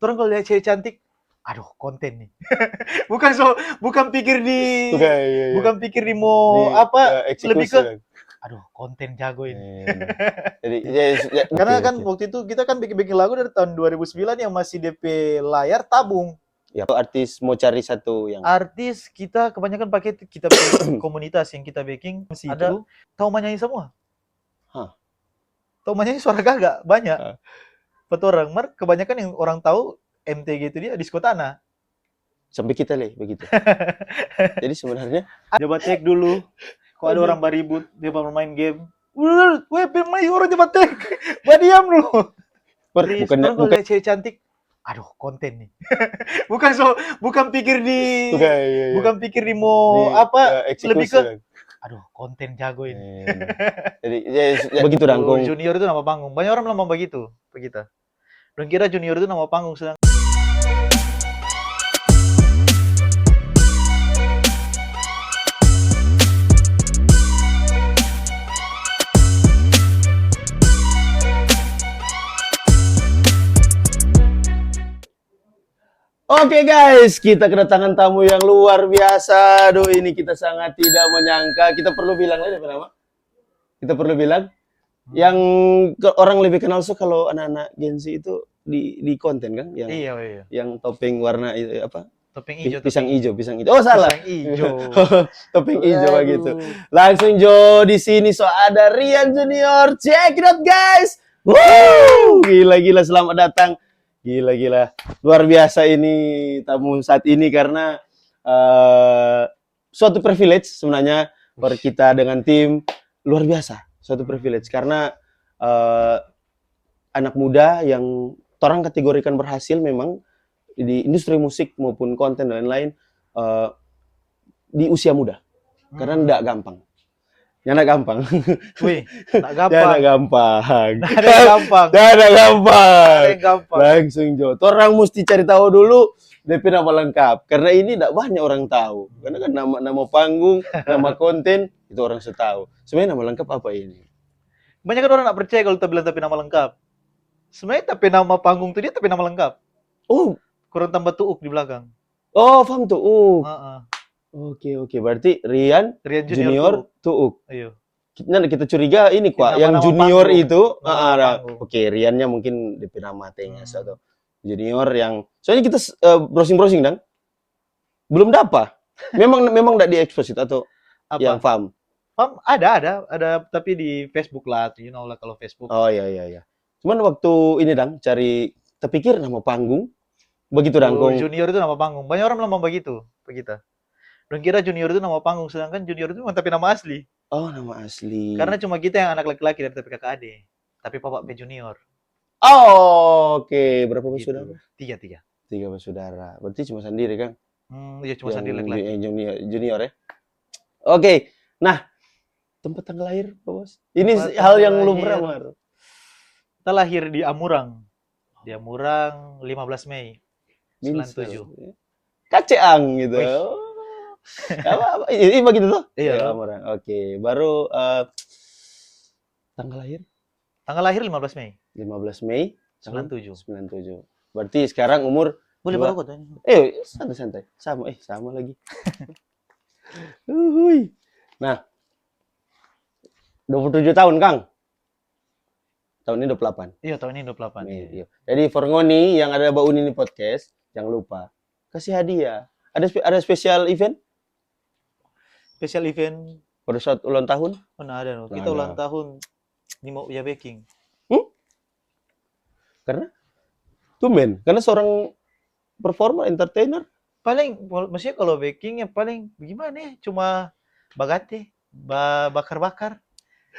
Orang kalau lihat cewek cantik, aduh konten nih. bukan pikir di Oke, iya. bukan pikir di mau apa, lebih eksekusi ke kan. aduh konten jago ini. Jadi Karena kan waktu itu kita kan bikin lagu dari tahun 2009 yang masih DP layar tabung. ya artis mau cari satu yang Artis kita kebanyakan pakai kita punya komunitas yang kita backing ada tahu menyanyi semua. Hah. Tahu menyanyi suara gagak banyak. Hah. Betul orang, kebanyakan yang orang tahu MTG itu dia disko tanah. sampai kita begitu. Jadi sebenarnya Coba cek dulu. Kalau ada orang beribut, dia bermain game. Weh, pemain orang coba cek. Diam dulu. bukan Kalau lihat cewek cantik, aduh konten nih. bukan pikir di iya. bukan pikir di mau apa, eksekusi lebih ke kan. aduh konten jago ini. Jadi begitu Dangkung. Junior itu nama panggung. Banyak orang bilang begitu, begitu. Dan kira Junior itu nama panggung, sedang Oke guys, kita kedatangan tamu yang luar biasa. Aduh, ini kita sangat tidak menyangka. Kita perlu bilang lagi apa nama? Kita perlu bilang yang orang lebih kenal kalau anak-anak Gen Z itu di konten kan yang iya. yang topeng warna itu apa? Topeng hijau. Pisang hijau. Oh, salah. Pisang hijau. Topeng hijau begitu. Langsung Jo di sini ada Rian Junior. Check it out guys. Woo! Gila selamat datang. Gila. Luar biasa ini tamu saat ini karena suatu privilege sebenarnya buat kita dengan tim. Luar biasa. Suatu privilege karena anak muda yang orang kategorikan berhasil memang di industri musik maupun konten dan lain-lain di usia muda. Karena enggak gampang. Nyana gampang. Wih, tak gampang. gampang. Langsung Jo. Orang mesti cari tahu dulu DP nama lengkap. Karena ini tidak banyak orang tahu. Karena kan nama panggung, nama konten itu orang setahu. Sebenarnya nama lengkap apa ini? Banyak kan orang nggak percaya kalau kita bilang tapi nama lengkap. Sebenarnya tapi nama panggung itu dia tapi nama lengkap. Oh, kurang tambah tuuk di belakang. Oh, paham tuuk. Oke. Berarti Rian Junior tuuk. Iya. Kita curiga ini kok yang junior panggung. Itu oke, Riannya mungkin DP nama Tengas atau junior yang soalnya kita browsing dang belum dapat. Memang enggak diekspos atau apa? Yang FAM ada tapi di Facebook lah, lah kalau Facebook. Oh iya. Cuman waktu ini dang cari terpikir nama panggung begitu Dangkung. Junior itu nama panggung. Banyak orang bilang begitu. Dan kira Junior itu nama panggung, sedangkan Junior itu tapi nama asli. Oh, nama asli. Karena cuma kita yang anak laki-laki dari tapi kakak adik. Tapi papa P Junior. Oh, oke. Berapa bersaudara? 3 bersaudara. Berarti cuma sendiri kan? Iya, cuma sendiri laki-laki. Junior ya. Oke. Nah, tempat tanggal lahir, Pak Bos. Ini hal yang lumrah, Mar. Kita lahir di Amurang. Di Amurang 15 Mei 97. Kaceang gitu. Ini begitu tuh? Iya. Oke, baru tanggal lahir? Tanggal lahir 15 Mei. 15 Mei 97. Berarti sekarang umur boleh baru tanya. Santai. Sama lagi. Nah, 27 tahun, Kang. Tahun ini 28. Iya, tahun ini 28. Iya. Jadi Forngoni yang ada Mbak Uni ini podcast, jangan lupa kasih hadiah. Ada spesial event? Spesial event pada saat ulang tahun? Mana ada. Kita ulang tahun ini mau ya baking. Karena tumben, karena seorang performer, entertainer. Paling maksudnya kalau baking ya paling gimana ya? Cuma bagate, bakar-bakar.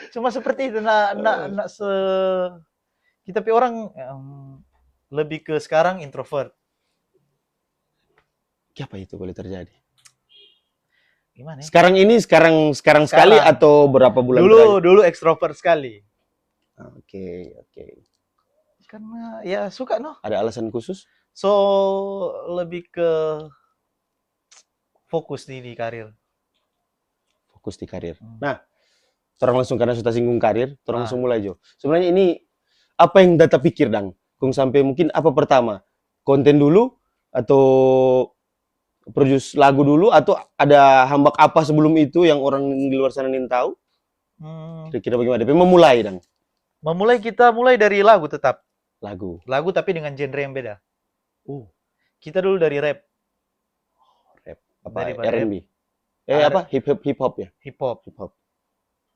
Cuma seperti itu, nak kita orang lebih ke sekarang introvert. Apa itu boleh terjadi? Gimana? Sekarang sekali atau berapa bulan? Dulu ekstrovert sekali. Oke. Karena ya suka Ada alasan khusus? So lebih ke fokus di karir. Nah, orang langsung karena sudah singgung karir, langsung mulai Jo. Sebenarnya ini apa yang data pikir dang? Kung sampai mungkin apa pertama? konten dulu atau produce lagu dulu atau ada hambak apa sebelum itu yang orang di luar sana ingin tahu? Hmm, Kira-kira bagaimana? DP memulai dong kita mulai dari lagu tetap. lagu. Lagu tapi dengan genre yang beda. Oh, Kita dulu dari rap, rap apa dari rap, R&B? R- Apa hip hop ya? hip hop. Hip hop.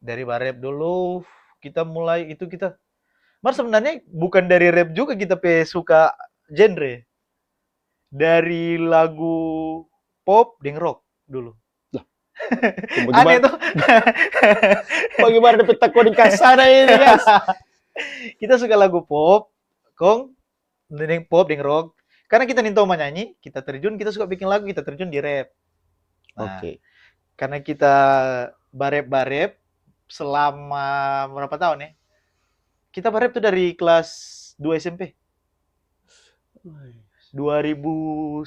Dari rap dulu kita mulai itu kita. Mas sebenarnya bukan dari rap juga kita suka genre. Dari lagu pop dan rock dulu. Aneh Bagaimana, tuh. bagaimana dapat takut di kasana ini guys? Kita suka lagu pop, kong, dengan pop, dengan rock. Karena kita nih tahu menyanyi, kita terjun, kita suka bikin lagu, kita terjun di rap. Nah, Oke. karena kita barep selama berapa tahun ya? Kita barep tuh dari kelas 2 SMP. 2009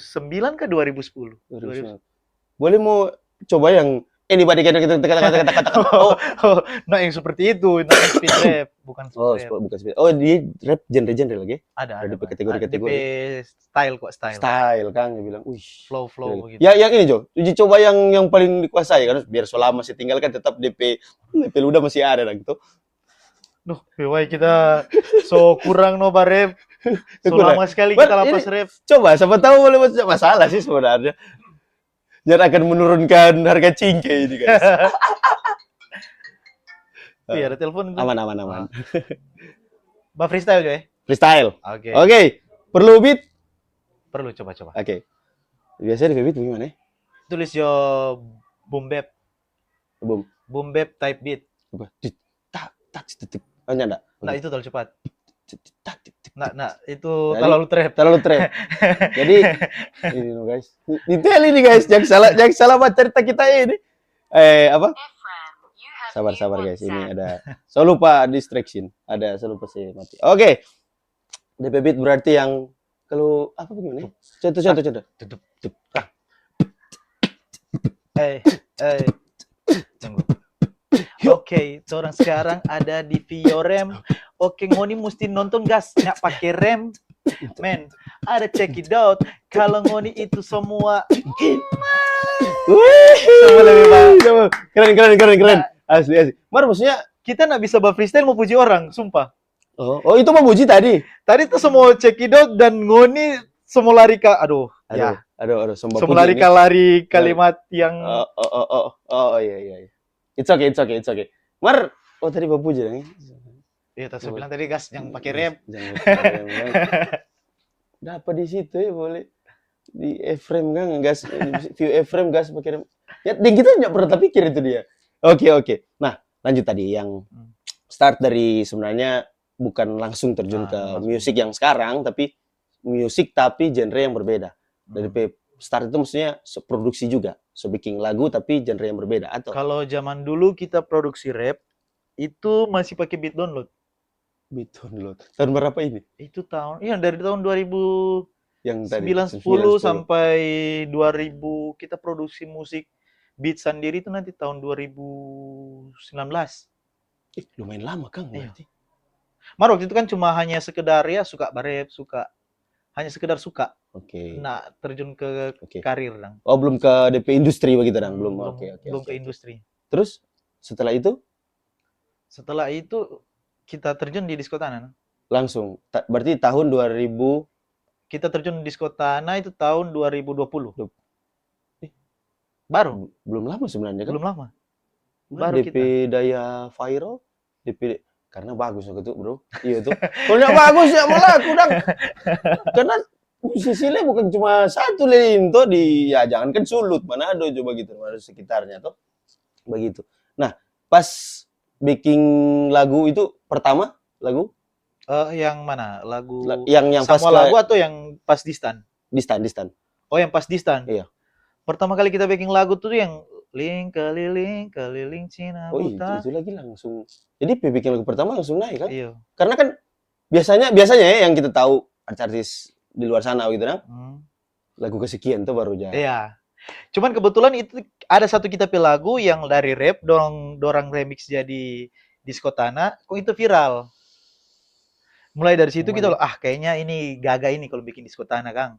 ke 2010? 2010. Boleh mau coba yang ini badi kita kata Oh, nah yang seperti itu, namanya speed rap, bukan oh speed rap. bukan speed. Oh dia rap genre-genre lagi. Ada Ada Bang. kategori-kategori. DP style kok, style. Style kan dia bilang, "Wih, Flow gila. begitu. Ya yang ini Jo, uji coba yang paling dikuasai kan biar selama masih tinggal kan tetap DP ludah masih ada gitu. Duh, why kita so kurang no rap. So Kurang. lama sekali But kita lapas ini- rap. Coba siapa tahu boleh masalah sih sebenarnya. Jangan akan menurunkan harga cingke ini guys. Iya, ada telepon itu. Aman. Bah freestyle Jo ya? Freestyle. Oke. Oke. Perlu beat? Perlu coba-coba. Oke. Biasanya di beat gimana? Tulis yo boom bap. Boom. Boom bap type beat. Apa? Tak. Oh, enggak. Nah, itu terlalu cepat. Nah, itu Jadi- terlalu trap. Terlalu trap. Jadi ini loh guys. Detail ini guys. Jangan salah baca cerita kita ini. Apa? Sabar guys. Ini ada. Saya lupa distraction. Saya lupa sih mati. Oke. DP beat berarti yang kalau apa bagaimana? Contoh. Tutup. Tunggu. Oke, orang sekarang ada di Viorem. Oke, ngoni mesti nonton gas, nggak pakai rem. Men, ada check it out. Kalau ngoni itu semua Wih, Semua lebih baik. Keren. Asli. Mar maksudnya kita nggak bisa freestyle mau puji orang, sumpah. oh itu memuji tadi. Tadi tuh semua check it out dan ngoni semua lari ke, aduh, ya. Aduh, Semua lari kalimat yang iya. It's okay. Mar, tadi memuji nih. ya saya bilang tadi gas yang pakai rem. Jangan pakai rem, kan. Dapat di situ ya boleh di frame kan gas view frame gas pakai rem. Ya, dan kita nggak pernah terpikir itu dia. Oke. Nah, lanjut tadi yang start dari sebenarnya bukan langsung terjun ke musik yang sekarang, tapi musik tapi genre yang berbeda. Dari start itu maksudnya produksi juga, bikin lagu tapi genre yang berbeda atau? Kalau zaman dulu kita produksi rap itu masih pakai beat download. Beat download. Tahun berapa ini? Itu dari tahun 2009 Yang tadi 10 sampai 2000 kita produksi musik beat sendiri itu nanti tahun 2019. Lumayan lama Kang Iya. berarti. Mar waktu itu kan cuma hanya sekedar ya suka barep, hanya sekedar suka. Oke. Nah, terjun ke karir dong. Oh, belum ke DP industri begitu dong, belum. Belum ke industri. Terus setelah itu? Setelah itu kita terjun di Disko Tanah. Langsung. Berarti tahun 2000 kita terjun di Disko Tanah itu tahun 2020. Baru. Belum lama sebenarnya kan? Belum lama. Baru DP daya viral, DP karena bagus gitu, Bro. Iya tuh. Kalau bagus ya malah kurang. Karena musisinya bukan cuma satu Linto di ya jangankan Sulut, Manado coba gitu, harus sekitarnya tuh. Begitu. Nah, pas bikin lagu itu pertama lagu yang mana? Lagu yang pas lagu atau yang pas Distan? Distan. Oh, yang pas Distan. Iya. Pertama kali kita bikin lagu tuh yang keliling Cina Buta. Itu lagi langsung. Jadi bikin lagu pertama langsung naik kan? Iya. Karena kan biasanya ya yang kita tahu artis di luar sana gitu kan. Lagu kesekian tuh baru jadi. Iya. Cuman kebetulan itu ada satu kita pilih lagu yang dari rap dorang remix jadi Disko Tanah, kok itu viral. Mulai dari situ Aman kita ya? kayaknya ini gaga ini kalau bikin disko tanah, Kang.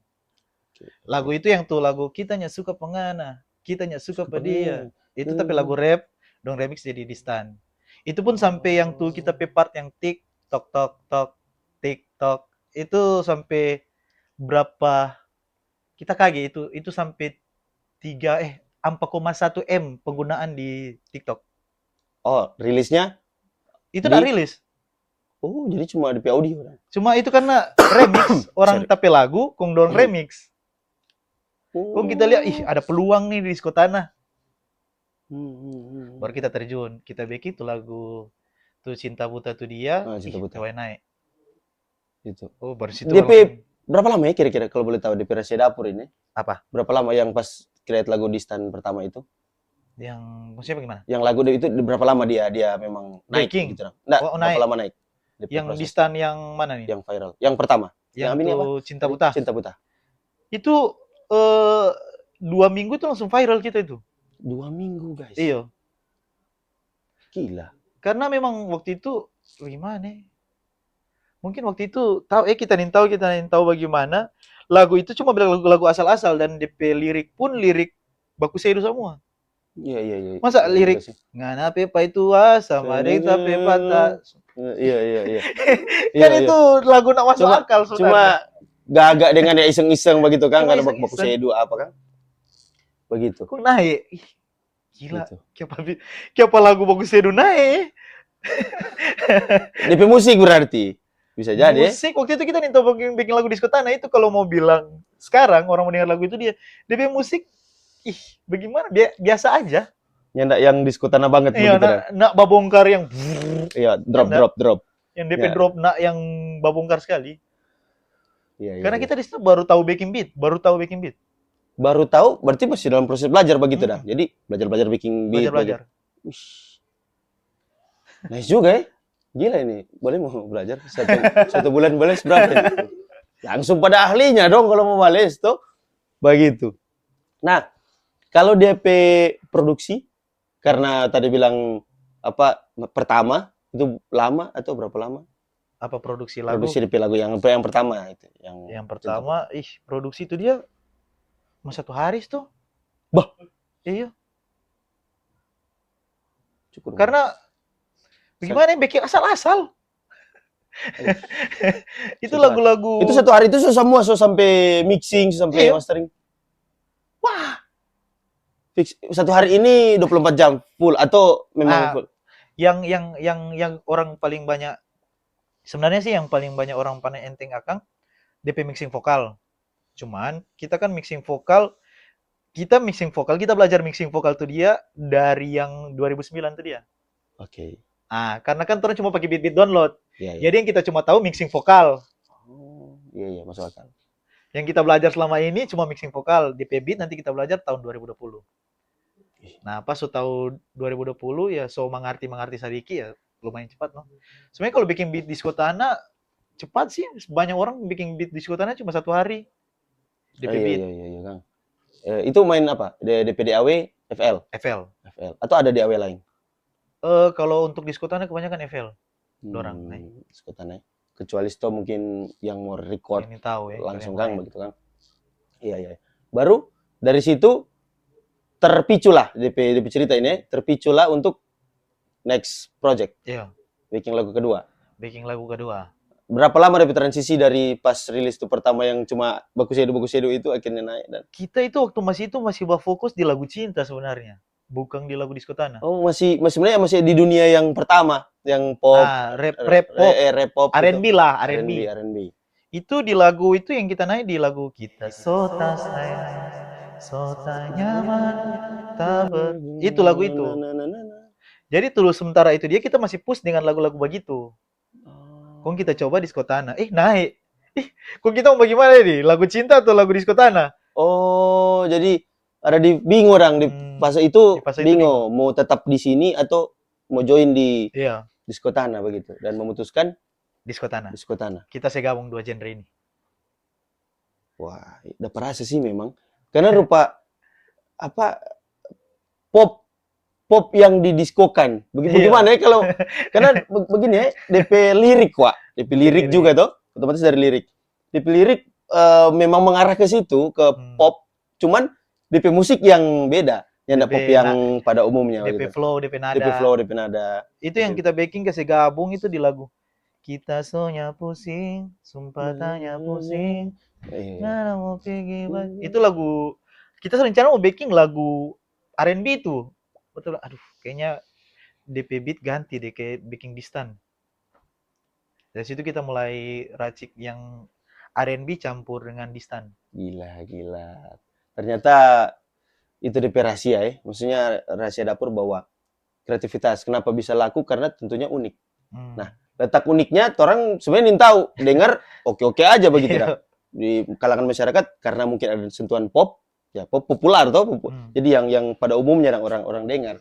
Lagu itu yang tuh lagu kita nya suka pengana, kita nya suka Suka pada dia. pengen. Itu tapi lagu rap, dong remix jadi distan. Itu pun sampai yang tuh kita pe part yang tik tok tok tok tik tok itu sampai berapa kita kaget itu sampai 4,1 M penggunaan di TikTok. Oh, rilisnya Itu udah di rilis. oh, jadi cuma di audio kan? Cuma itu karena remix orang Sorry. tape lagu kong don remix. Kong kita lihat ih Oh. ada peluang nih di disko tanah. Hmm. Baru kita terjun, kita bikin tuh lagu tuh cinta buta tuh dia, Ah, cinta buta. tawai naik. Gitu. Oh, baru situ DP langsung berapa lama ya kira-kira kalau boleh tahu DP rahasia dapur ini? apa? Berapa lama yang pas create lagu di stand pertama itu? Yang maksudnya bagaimana? Yang lagu itu berapa lama dia memang naik Breaking. gitu? Enggak, Oh, berapa naik. lama naik? DP Yang di proses stand yang mana nih? yang viral. Yang pertama. Yang ini apa? tuh cinta Tadi? buta. Cinta buta. Itu 2 minggu tuh langsung viral kita itu. 2 minggu, guys. Iya. Gila. Karena memang waktu itu gimana? Mungkin waktu itu kita nih tahu bagaimana lagu itu cuma bilang lagu-lagu asal-asal dan DP lirik pun lirik baku sedu semua. Iya. Masa Iya juga lirik sih. ngana pepa itu sama rita pepa tak. Iya. Kan Iya. itu lagu nak masuk Cuma akal sebenarnya. gagak dengan ya iseng-iseng begitu kan, Cuma karena baku iseng-iseng. sedu apa kan? Begitu. Kok naik? Ih, gila. Gitu. Kenapa lagu baku sedu naik? DP musik berarti. Bisa jadi. Musik waktu itu kita nih bikin lagu disko tanah itu kalau mau bilang sekarang orang mendengar lagu itu dia DP musik bagaimana biasa aja. Nyandak yang disko tanah banget Iya, begitu. nak babongkar yang Iya, drop. yang DP Ya. drop nak yang babongkar sekali. Iya. Karena kita di situ baru tahu backing beat. Baru tahu berarti masih dalam proses belajar begitu dah. Jadi belajar bikin beat. Belajar. Ush. Nice juga ya. Gila ini. Boleh mau belajar satu bulan bales berapa ini? Langsung pada ahlinya dong kalau mau bales tuh. Begitu. Nah, kalau DP produksi karena tadi bilang apa pertama itu lama atau berapa lama? Apa produksi lagu? Produksi DP lagu yang pertama itu, yang pertama, produksi itu dia mau 1 hari tuh. Bah. Iya. Cukup. Karena bagaimana yang bikin asal-asal. Itu lagu-lagu. Itu 1 hari itu semua sampai mixing, sampai mastering. Wah. Fix 1 hari ini 24 jam full atau memang full? Yang orang paling banyak sebenarnya sih yang paling banyak orang panen enteng akang DP mixing vokal. Cuman kita kan mixing vokal, kita belajar mixing vokal tuh dia dari yang 2009 tuh dia. Oke. Karena kan orang cuma pakai beat download. Iya. Jadi yang kita cuma tahu mixing vokal. Oh, iya masuk akal. Yang kita belajar selama ini cuma mixing vokal. DP beat nanti kita belajar tahun 2020. Nah, pas tahu 2020 ya mengerti sedikit ya lumayan cepat no. Sebenarnya kalau bikin beat disko tanah cepat sih. Banyak orang bikin beat disko tanah cuma 1 hari. DP beat. Iya, Kang. Itu main apa? DP DAW, FL. Atau ada DAW lain? Kalau untuk disko tanah kebanyakan FL. Dorang. Disko tanah. Kecuali sto mungkin yang mau record ini tahu ya, langsung Kang begitu Kang. Iya. Baru dari situ terpiculah DP cerita ini, terpiculah untuk next project. Iya. Bikin lagu kedua. Berapa lama DP transisi dari pas rilis itu pertama yang cuma baku sedu itu akhirnya naik dan kita itu waktu masih fokus di lagu cinta sebenarnya, bukan di lagu disko tanah. Oh, sebenarnya masih di dunia yang pertama, yang pop, rap pop, R&B gitu. lah, R&B. Itu di lagu itu yang kita naik di lagu kita sota sayang, sota nyaman, taber. Itu lagu itu. Jadi tulus sementara itu dia kita masih push dengan lagu-lagu begitu. Kok kita coba disko tanah, naik. Kok kita mau bagaimana nih? Lagu cinta atau lagu disko tanah? Oh, jadi ada bingung orang di fase itu bingung mau tetap di sini atau mau join di disko tanah begitu dan memutuskan disko tanah. Kita segabung 2 genre ini. Wah, udah perasa sih memang. Karena rupa apa pop pop yang didiskokan. Bagaimana ya kalau karena begini ya, DP lirik, Wak. DP lirik lirik. juga toh, otomatis dari lirik. DP lirik memang mengarah ke situ, ke pop, cuman DP musik yang beda. Yang DP pop yang pada umumnya DP gitu. flow, DP nada. DP flow, DP nada. Itu yang kita backing kasih gabung itu di lagu. Kita sonya pusing, sumpah tanya pusing. Nggak mau pergi. Itu lagu kita rencana mau backing lagu R&B itu. Betul. Aduh, kayaknya DP beat ganti deh kayak backing Distan. Dari situ kita mulai racik yang R&B campur dengan Distan. Gila, gila. Ternyata itu DP rahasia ya. Maksudnya rahasia dapur bahwa kreativitas. Kenapa bisa laku? Karena tentunya unik. Nah, letak uniknya orang sebenarnya ingin tahu. Dengar oke-oke aja begitu dah. Di kalangan masyarakat karena mungkin ada sentuhan pop, ya pop populer toh. Jadi yang pada umumnya orang-orang dengar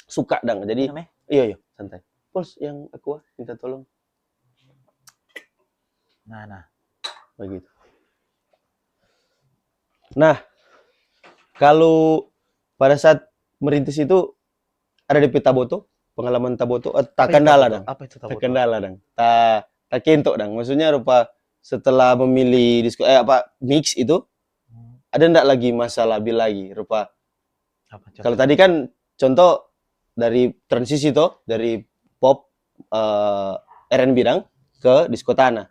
suka dong. Jadi iya santai. Bos yang aku minta tolong. Nah. Begitu. Nah, kalau pada saat merintis itu ada DP taboto, pengalaman taboto, tak kendala dong. Apa itu taboto? Tak kendala dong. Tak kentok dong. Maksudnya rupa setelah memilih mix itu ada ndak lagi masa labil lagi rupa. Kalau tadi kan contoh dari transisi toh dari pop R&B dong ke disco tanah.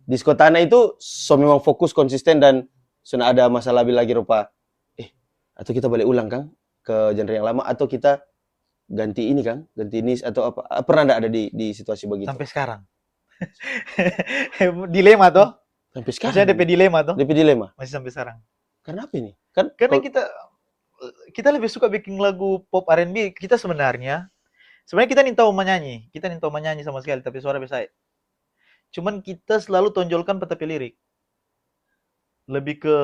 Disco tanah itu memang fokus konsisten dan sudah ada masa labil lagi rupa atau kita balik ulang Kang ke genre yang lama atau kita ganti ini Kang, ganti ini atau apa? Pernah enggak ada di situasi begitu? Sampai sekarang. Dilema toh? Sampai sekarang. Maksudnya DP dilema toh? DP dilema. Masih sampai sekarang. Kenapa ini? Karena kita lebih suka bikin lagu pop R&B. Kita sebenarnya kita nih tahu menyanyi. Kita nih tahu menyanyi sama sekali tapi suara besar. Cuman kita selalu tonjolkan petapi lirik. Lebih ke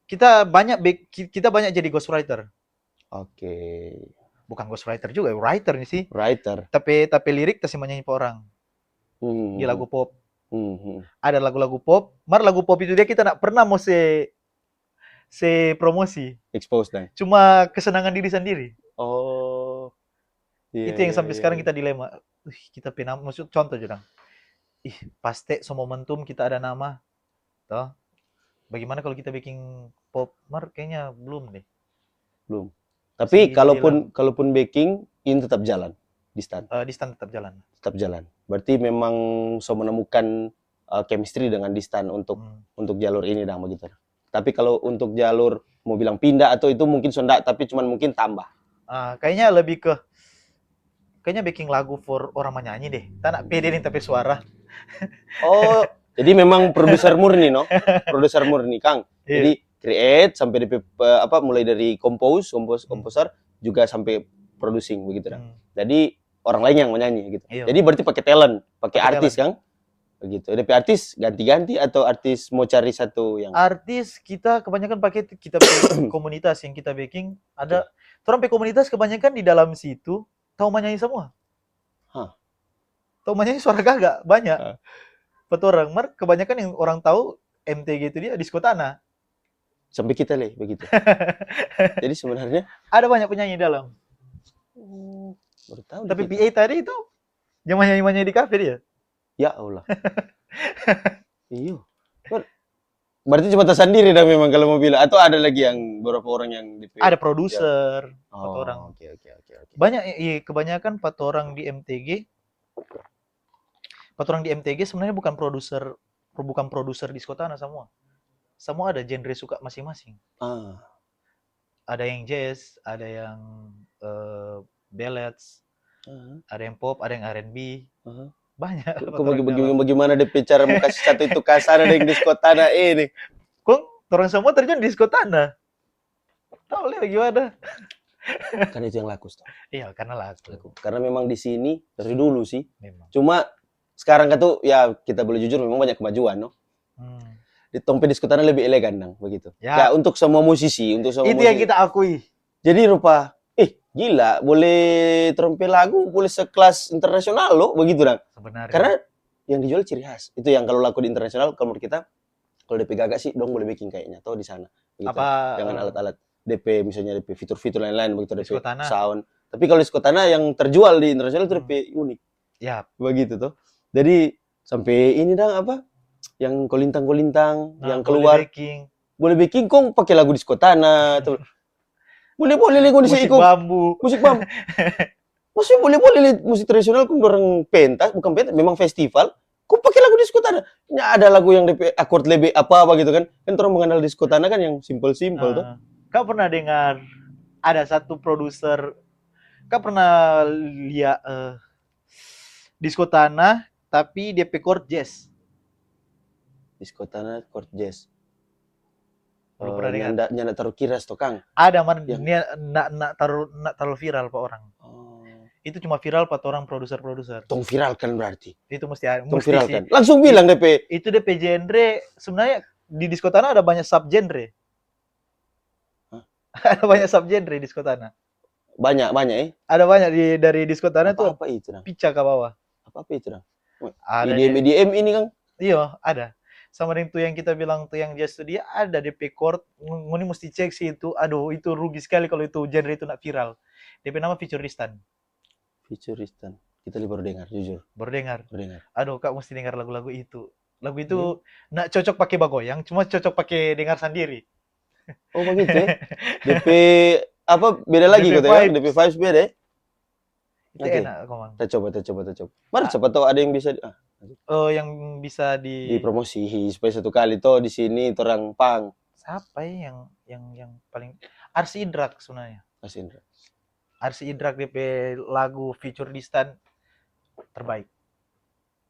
kita banyak jadi ghostwriter. Oke. Bukan ghostwriter juga, writer nih sih. Writer. Tapi lirik kasih menyanyi pe orang. Di lagu pop. Ada lagu-lagu pop. Lagu pop itu dia kita nggak pernah mau se promosi. Expose dan. Cuma kesenangan diri sendiri. Oh. Itu yang sampai sekarang kita dilema. Kita maksud contoh jodang. Pasti so momentum kita ada nama. Toh. Bagaimana kalau kita bikin pop? Kayaknya belum deh. Belum. Tapi kalaupun baking ini tetap jalan. Distan. Distan tetap jalan. Tetap jalan. Berarti memang so menemukan chemistry dengan Distan untuk jalur ini dah begitu. Tapi kalau untuk jalur mau bilang pindah atau itu mungkin sondak tapi cuman mungkin tambah. Kayaknya lebih ke baking lagu for orang menyanyi deh. Tak pede nih tapi suara. Oh, jadi memang produser murni no? Produser murni Kang. Jadi create sampai mulai dari komposer juga sampai producing begitu dah. Jadi orang lain yang menyanyi gitu. Jadi berarti pakai talent, pakai artis Kang. Begitu. DP artis ganti-ganti atau artis mau cari satu yang artis kita kebanyakan pakai kita komunitas yang kita backing ada orang komunitas kebanyakan di dalam situ tahu menyanyi semua. Tahu menyanyi suara gagak banyak. Orang kebanyakan yang orang tahu MTG itu dia disco tanah. Sampai kita begitu. Jadi sebenarnya ada banyak penyanyi dalam. Baru tahu. Tapi PA tadi itu yang menyanyi di kafe dia. Ya Allah. Iya. Berarti cuma tersendiri dah memang kalau mau bilang atau ada lagi yang beberapa orang yang ada produser, orang. Oke. Banyak kebanyakan 4 orang di MTG. 4 orang di MTG sebenarnya bukan produser disco tanah semua. Semua ada genre suka masing-masing. Ada yang jazz, ada yang ballads, ada yang pop, ada yang R&B. Banyak. Bagaimana DP cara mau kasih satu itu kasar ada yang disco tanah ini? Orang semua terjun di disco tanah. Tahu lah gimana? Karena itu yang laku. Iya, karena laku. Karena memang di sini dari dulu sih. Memang. Cuma sekarang kan tuh ya kita boleh jujur memang banyak kemajuan, no? Di Tompe disco tanah lebih elegan dong, begitu. Ya untuk semua musisi, itu yang kita akui. Jadi rupa gila, boleh trompet lagu, boleh sekelas internasional loh, begitu dong. Sebenarnya. Karena yang dijual ciri khas. Itu yang kalau laku di internasional, kalau menurut kita, kalau DP gagak sih, dong boleh bikin kayaknya, atau di sana. Begitu, dengan alat-alat. DP misalnya DP fitur-fitur lain-lain begitu DP Disco Tanah. sound. Tapi kalau Disco Tanah yang terjual di internasional itu DP unik. Ya. Begitu tuh. Jadi sampai ini dong apa? Yang kolintang-kolintang Nah, yang keluar. Boleh baking kong pakai lagu Disco Tanah tuh. Boleh lagu di musik sini bambu. musik bambu. Maksudnya boleh musik tradisional kong dorang pentas, bukan pentas, memang festival. Kok pakai lagu Disco Tanah? Ya ada lagu yang DP akord lebih apa gitu kan. Kan orang mengenal Disco Tanah kan yang simple-simple tuh. Kau pernah dengar ada satu produser, kau pernah lihat Disco Tanah tapi DP chord jazz? Disco Tanah chord jazz. Belum pernah dengar. Nyanda taruh kiras tuh Kang. Ada man, Yang- dia nak taruh viral pak orang. Itu cuma viral pak orang produser. Tong viral kan berarti. Itu mesti Viral sih. kan. Langsung bilang DP. Itu DP genre sebenarnya di Disco Tanah ada banyak sub genre. Ada banyak sub genre di Disco Tanah. Banyak Ada banyak dari Disco Tanah tuh. Apa itu Dang? Pica ke bawah. Apa itu Dang? Ada EDM ini Kang. Iya, ada. Sama dengan itu yang kita bilang tuh yang jazz tuh dia ada DP chord. Ngoni mesti cek sih itu. Aduh, itu rugi sekali kalau itu genre itu nak viral. DP nama Futuristan. Futuristan. Kita baru dengar, jujur. Baru dengar. Baru dengar. Aduh, Kak mesti dengar lagu-lagu itu. Lagu itu nak cocok pakai bagoyang, cuma cocok pakai dengar sendiri. Oh begitu ya? DP apa beda lagi DP kata ya? vibes. DP vibes beda ya? Itu Oke. enak, Komang. Kita coba. Mari siapa tahu ada yang bisa Yang bisa dipromosi supaya satu kali toh di sini orang pang. Siapa ya yang paling Arsi Idrak sebenarnya. Mas Indra. Arsi Idrak DP lagu Futuristan terbaik.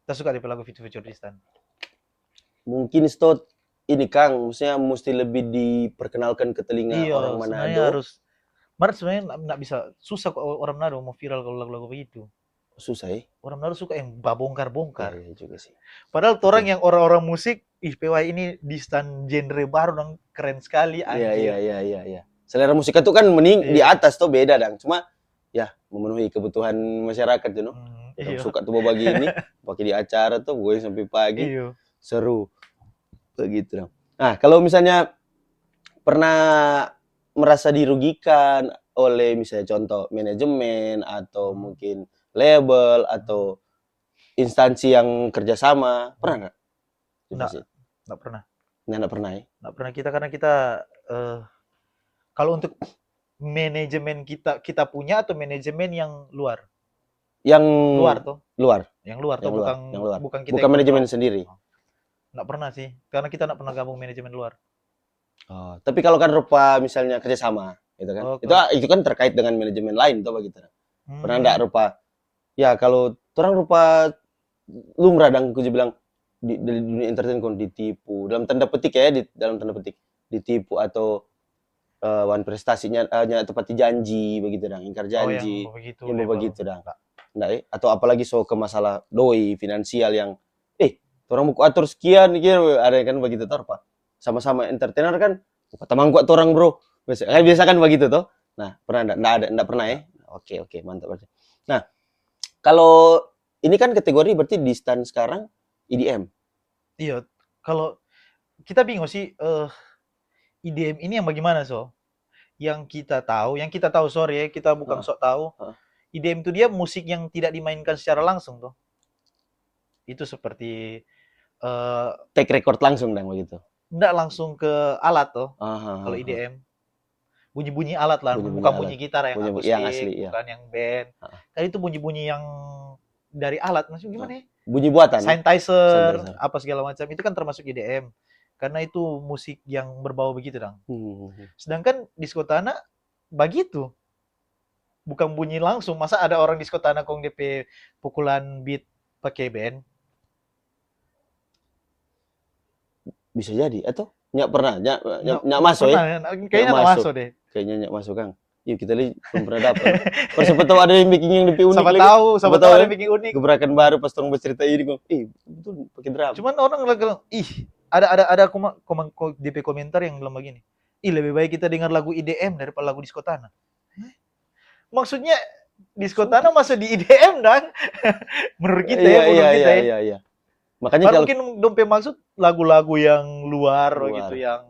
Kita suka DP lagu Futuristan. Mungkin stot ini Kang, maksudnya mesti lebih diperkenalkan ke telinga orang Manado. Harus. Maret sebenarnya nggak bisa, susah kok orang Manado mau viral kalau lagu-lagu begitu. Susah ya? Orang Manado suka yang bongkar-bongkar. Iya juga sih. Padahal orang yang orang-orang musik, PY ini di stand genre baru dan keren sekali. Iya. Selera musik itu kan di atas tuh beda dang. Cuma ya memenuhi kebutuhan masyarakat you know. Suka tuh bawa gini, pakai di acara tuh gue sampai pagi. Iyo. Seru. Begitu dong. Nah, kalau misalnya pernah merasa dirugikan oleh misalnya contoh manajemen atau mungkin label atau instansi yang kerjasama, pernah nggak? Nggak pernah. Nggak pernah ya? Nggak pernah karena kita kalau untuk manajemen kita punya atau manajemen yang luar? Yang luar tuh. Yang luar tuh bukan kita. Bukan manajemen sendiri. Nggak pernah sih, karena kita nggak pernah gabung manajemen luar. Oh, tapi kalau kan rupa misalnya kerjasama, gitu kan? Itu kan terkait dengan manajemen lain tuh begitu. Pernah nggak rupa? Ya kalau orang rupa lumrah dan aku bilang di dunia entertain kon ditipu dalam tanda petik ya, dalam tanda petik ditipu atau wan prestasinya tepati janji begitu dang, ingkar janji. Yang begitu dang. Nggak, atau apalagi so ke masalah doi finansial yang orang mau atur sekian gitu, ada kan begitu tuh apa? Sama-sama entertainer kan, tamang kuat orang bro. Biasa kan begitu tuh. Nah, pernah enggak pernah ya? Oke, mantap berarti. Nah, kalau ini kan kategori berarti di stand sekarang EDM. Iya, kalau kita bingung sih EDM ini yang bagaimana Yang kita tahu sorry ya, kita bukan sok tahu. EDM itu dia musik yang tidak dimainkan secara langsung tuh. Itu seperti take record langsung dong begitu. Enggak langsung ke alat tuh. Kalau EDM bunyi-bunyi alat lah, bukan bunyi gitar yang akustik, yang asli, bukan yang band. Tadi itu bunyi-bunyi yang dari alat, maksudnya gimana ya? Bunyi buatan. Synthesizer, apa segala macam itu kan termasuk EDM. Karena itu musik yang berbau begitu dong. Sedangkan Disco Tanah begitu. Bukan bunyi langsung. Masa ada orang Disco Tanah kong DP pukulan beat pakai band? Bisa jadi atau nggak pernah nggak masuk ya? Kayaknya nggak masuk deh. Kayaknya nggak masuk Kang. Yuk kita lihat belum pernah dapat. Siapa tahu ada yang bikin yang lebih unik. Siapa tahu ada yang bikin unik. Gebrakan baru pas orang bercerita ini kok. Betul pakai drum. Cuman orang lagi ada DP komentar yang bilang begini. Lebih baik kita dengar lagu EDM daripada lagu Disco Tanah. Maksudnya Disco Tanah masuk di EDM dan menurut kita Iya. Makanya kalau mungkin dompet maksud lagu-lagu yang luar gitu yang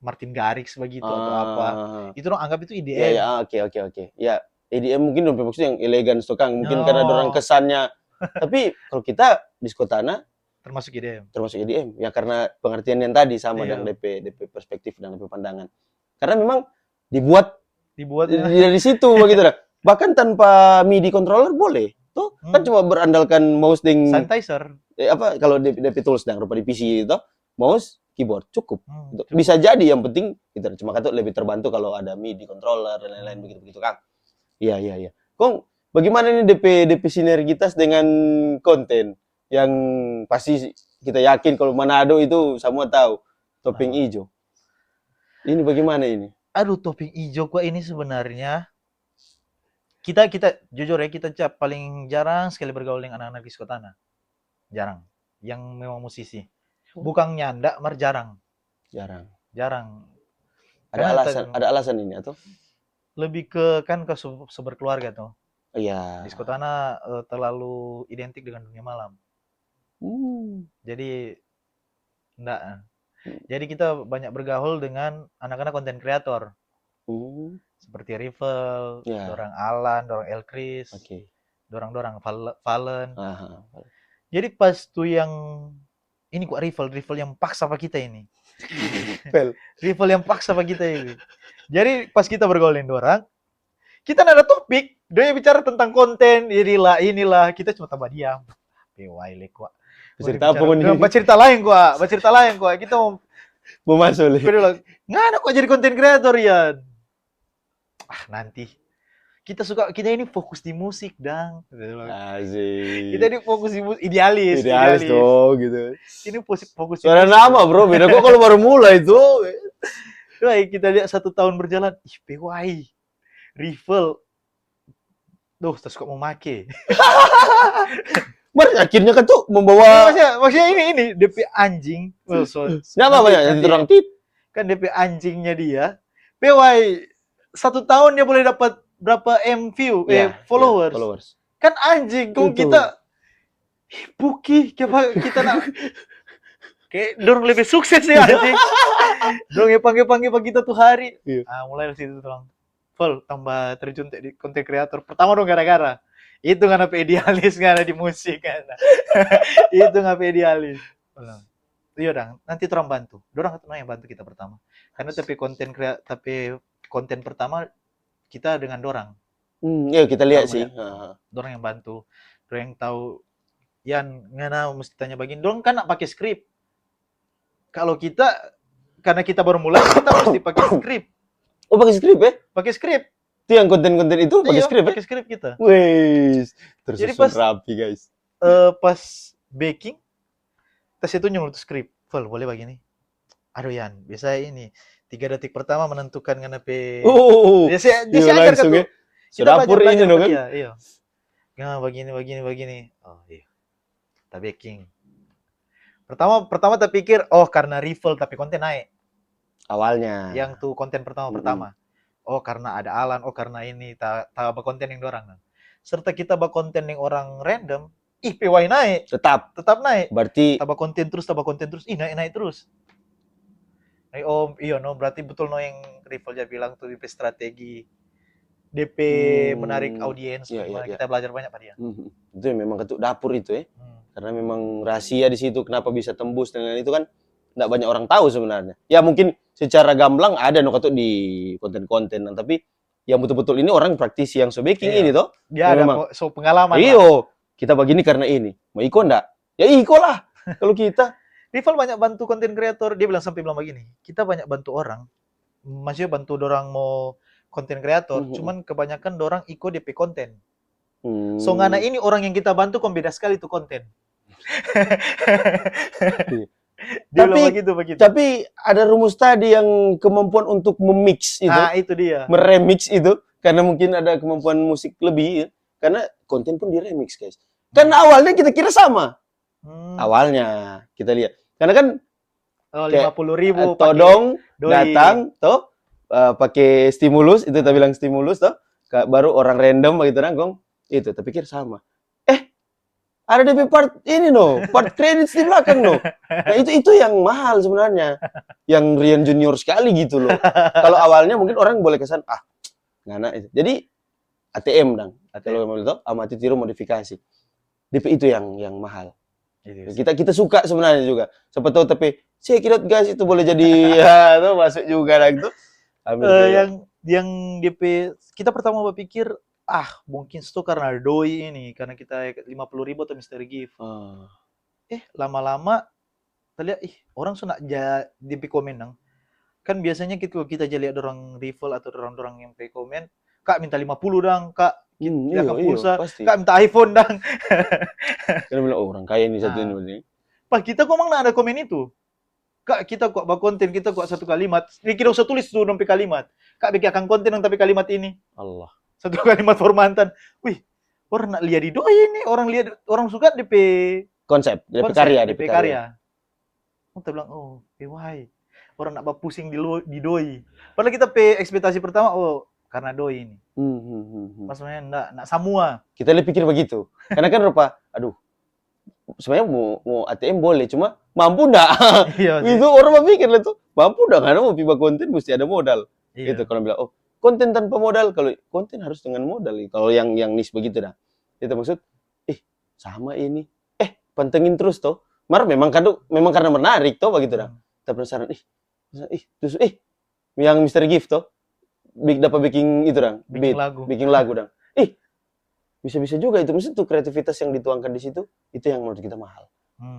Martin Garrix begitu atau apa. Ah, Itu dong anggap itu ya, IDM. ya, oke. Ya, EDM mungkin dong maksudnya yang elegan Kang. Mungkin karena orang Oh, kesannya. Tapi kalau kita Disco Tanah termasuk IDM. termasuk EDM ya karena pengertian yang tadi sama Iya. dengan DP perspektif dan DP pandangan. Karena memang dibuat Dibuatnya dari situ begitu dah. Bahkan tanpa MIDI controller boleh. Tuh kan cuma berandalkan mouse dan sanitizer. apa kalau DP tools dan rupa di PC itu mouse keyboard cukup. Cukup. Bisa jadi yang penting kita cuma kata lebih terbantu kalau ada MIDI controller dan lain-lain begitu Kang. Iya. Kong bagaimana nih DP sinergitas dengan konten yang pasti kita yakin kalau Manado itu semua tahu topeng hijau. Ini bagaimana ini? Aduh, topeng hijau gua ini sebenarnya kita jujur ya, kita paling jarang sekali bergaul dengan anak-anak Disco Tanah. Jarang. Yang memang musisi. Bukan nyanda, mar jarang. Jarang. Ada alasan ini atau? Lebih ke kan ke sumber keluarga tuh. Iya. Disco Tanah terlalu identik dengan dunia malam. Jadi enggak. Jadi kita banyak bergaul dengan anak-anak konten kreator. Seperti Rival, dorang Alan, dorang Elkris, dorang Valen. Jadi pas tuh yang ini kok Rival yang paksa apa kita ini. Rival yang paksa apa kita ini. Jadi pas kita bergaulin dorang, kita nggak ada topik. Dia bicara tentang konten, inilah. Kita cuma tambah diam. Waile kok. Cerita apa nih? Cerita lain kok. Kita mau masuk. Nggak ada kok jadi konten kreator ya. Nanti. Kita ini fokus di musik, Dang. Asik. Kita ini fokus di musik, idealis dong gitu. Ini fokus di musik. Nama bro, beda kok kalau baru mulai itu. Kita lihat 1 tahun berjalan, PY, Rival. Duh, terus kok mau make. Akhirnya kan tuh membawa maksudnya ini DP anjing. Siapa banyak yang orang tit? Kan DP anjingnya dia. PY 1 tahun dia boleh dapat berapa view followers. Kan anjing kok kita Puki kita nak kayak dorong lebih sukses ya anjing. Dorong yang panggil kita tuh hari. Mulai dari situ tuh. Full tambah terjun di konten kreator. Pertama dong gara-gara itu nggak ada idealis, nggak ada di musik kan. Itu nggak idealis. Iya dong, nanti orang bantu. Dorang yang bantu kita pertama. Karena tapi konten pertama kita dengan dorang. Ya kita lihat sih. Dorang yang bantu. Dorang yang tahu. Yan ngana mesti tanya begini. Dorang kan nak pakai skrip. Kalau kita karena kita baru mulai kita mesti pakai skrip. Oh pakai skrip ya? Pakai skrip. Itu yang konten-konten itu pakai skrip ya? Pakai skrip kita. Wih, tersusun rapi guys. Pas baking, tes itu nyuruh skrip. Full boleh begini. Aduh Yan, biasa ini 3 detik pertama menentukan ngana pe. Dia ajar kan tuh. Sudah dapur ini dong kan? Iya. Nah, begini. Oh iya. Kita baking. Pertama terpikir, karena Rival tapi konten naik. Awalnya. Yang tuh konten pertama. Oh karena ada Alan, karena ini tak konten yang dorang. Serta kita konten yang orang random, PY naik. Tetap naik. Berarti tambah konten terus, naik terus. Berarti betul yang Rival dia bilang tuh DP strategi DP menarik audiens. Kita belajar banyak pada dia. Itu memang ketuk dapur itu ya. Karena memang rahasia di situ kenapa bisa tembus dengan itu kan enggak banyak orang tahu sebenarnya. Ya mungkin secara gamblang ada ketuk di konten-konten tapi yang betul-betul ini orang praktisi yang baking ini toh. Dia ada pengalaman. Iyo, kita begini karena ini. Mau Iko enggak? Ya Iko lah. Kalau kita Rival banyak bantu konten kreator. Dia sampai bilang begini, kita banyak bantu orang. Maksudnya bantu orang mau konten kreator, cuman kebanyakan orang ikut DP konten. So ngana ini orang yang kita bantu beda sekali tuh konten. Tapi ada rumus tadi yang kemampuan untuk memix itu. Itu dia. Meremix itu karena mungkin ada kemampuan musik lebih ya. Karena konten pun diremix guys. Kan awalnya kita kira sama. Awalnya kita lihat. Karena kan 50.000 todong datang toh pakai stimulus itu kita bilang stimulus toh baru orang random begitu gong itu tapi pikir sama ada DP part ini part credits di belakang nah itu yang mahal sebenarnya yang Rian Junior sekali gitu loh. Kalau awalnya mungkin orang boleh kesan, ngana itu. Jadi ATM dang. Kalau mau tahu, amati tiru modifikasi. DP itu yang mahal. Kita suka sebenarnya juga. Siapa tahu tapi saya kira gas itu boleh jadi ya tuh masuk juga dang tuh. Yang DP kita pertama berpikir mungkin itu karena doi ini karena kita 50.000 atau mystery gift. Lama-lama kita lihat orang sudah DP komen dong. Kan biasanya kita lihat orang rival atau orang yang pay komen, Kak minta 50 dong, Kak. Kita akan pulsa, Kak minta iPhone dong. Kita bilang orang kaya ini satu ini. Pak kita kok ada komen itu. Kak kita kok konten kita kok satu kalimat. Kita usah tulis tuh nompi kalimat. Kak bikin akan konten dong tapi kalimat ini. Allah. Satu kalimat formantan. Wih, orang nak lihat di doi ini, orang suka DP konsep, DP karya. Kita bilang, why? Orang nak pusing di doi. Padahal kita ekspektasi pertama, karena doi ini. Maksudnya enggak semua. Kita lebih pikir begitu. Karena kan rupa, sebenarnya mau ATM boleh, cuma mampu enggak? Iya, itu orang berpikir lah tuh, mampu enggak? Karena mau piba konten mesti ada modal. Iya. Itu kalau bilang, konten tanpa modal, kalau konten harus dengan modal. Kalau yang niche begitu dah. Itu maksud, sama ini. Pantengin terus toh. Memang karena menarik toh begitu dah. Kita penasaran, terus yang Mr. Gift toh. Dapat bikin itu dong, bikin lagu dong. Bisa-bisa juga itu, mesti tuh kreativitas yang dituangkan di situ, itu yang menurut kita mahal.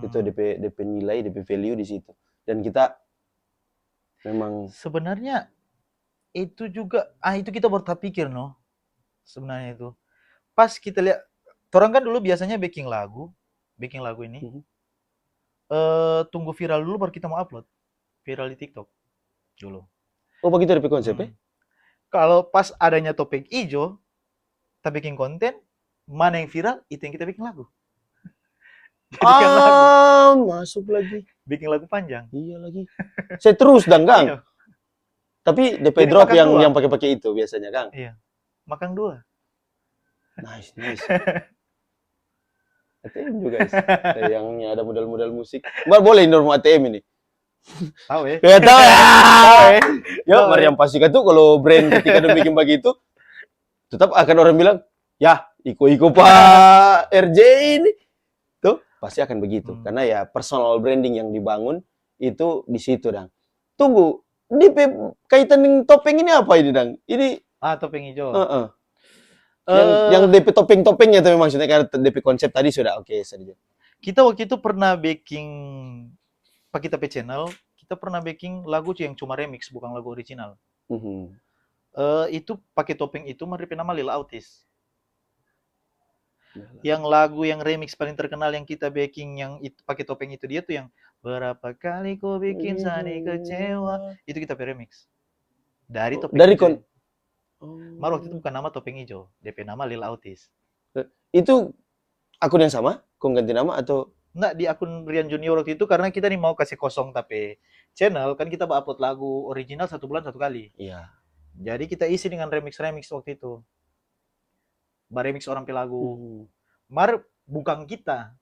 Itu DP nilai, DP value di situ. Dan kita memang sebenarnya itu juga itu kita baru terpikir sebenarnya itu. Pas kita lihat, orang kan dulu biasanya bikin lagu ini. Tunggu viral dulu baru kita mau upload. Viral di TikTok dulu. Oh begitu DP konsepnya? Kalau pas adanya topeng hijau, kita bikin konten, mana yang viral, itu yang kita bikin lagu. Jadikan lagu. Masuk lagi. Bikin lagu panjang. Iya lagi. Saya terus Gang. Iya. Tapi DP drop yang pakai itu biasanya, Kang. Iya. Makan 2. Nice. ATM juga, guys. Yang ada modal musik. Boleh normal ATM ini. Tahu ya? Ya tahu ya. Ya, Mariam pastikan tuh kalau brand ketika dia bikin begitu, tetap akan orang bilang, ya, iko Pak RJ ini. Tuh, pasti akan begitu. Karena ya personal branding yang dibangun itu di situ, Dang. Tunggu, kaitan dengan topeng ini apa ini, Dang? Ini topeng hijau. Yang DP topeng-topengnya tapi maksudnya karena DP konsep tadi sudah oke saja. Kita waktu itu pernah baking pakai kita channel, kita pernah baking lagu yang cuma remix bukan lagu original. Itu pakai topeng itu nama Lil Autis. Yang lagu yang remix paling terkenal yang kita baking yang itu pakai topeng itu dia tuh yang berapa kali kau bikin Sani kecewa, itu kita remix. Dari topeng. Waktu itu bukan nama topeng hijau, DP nama Lil Autis. Itu akun yang sama? Kau ganti nama atau? Nggak, di akun Rian Junior waktu itu karena kita nih mau kasih kosong tapi channel kan kita upload lagu original 1 bulan 1 kali. Iya. Jadi kita isi dengan remix waktu itu. Remix orang pelagu. Bukan kita.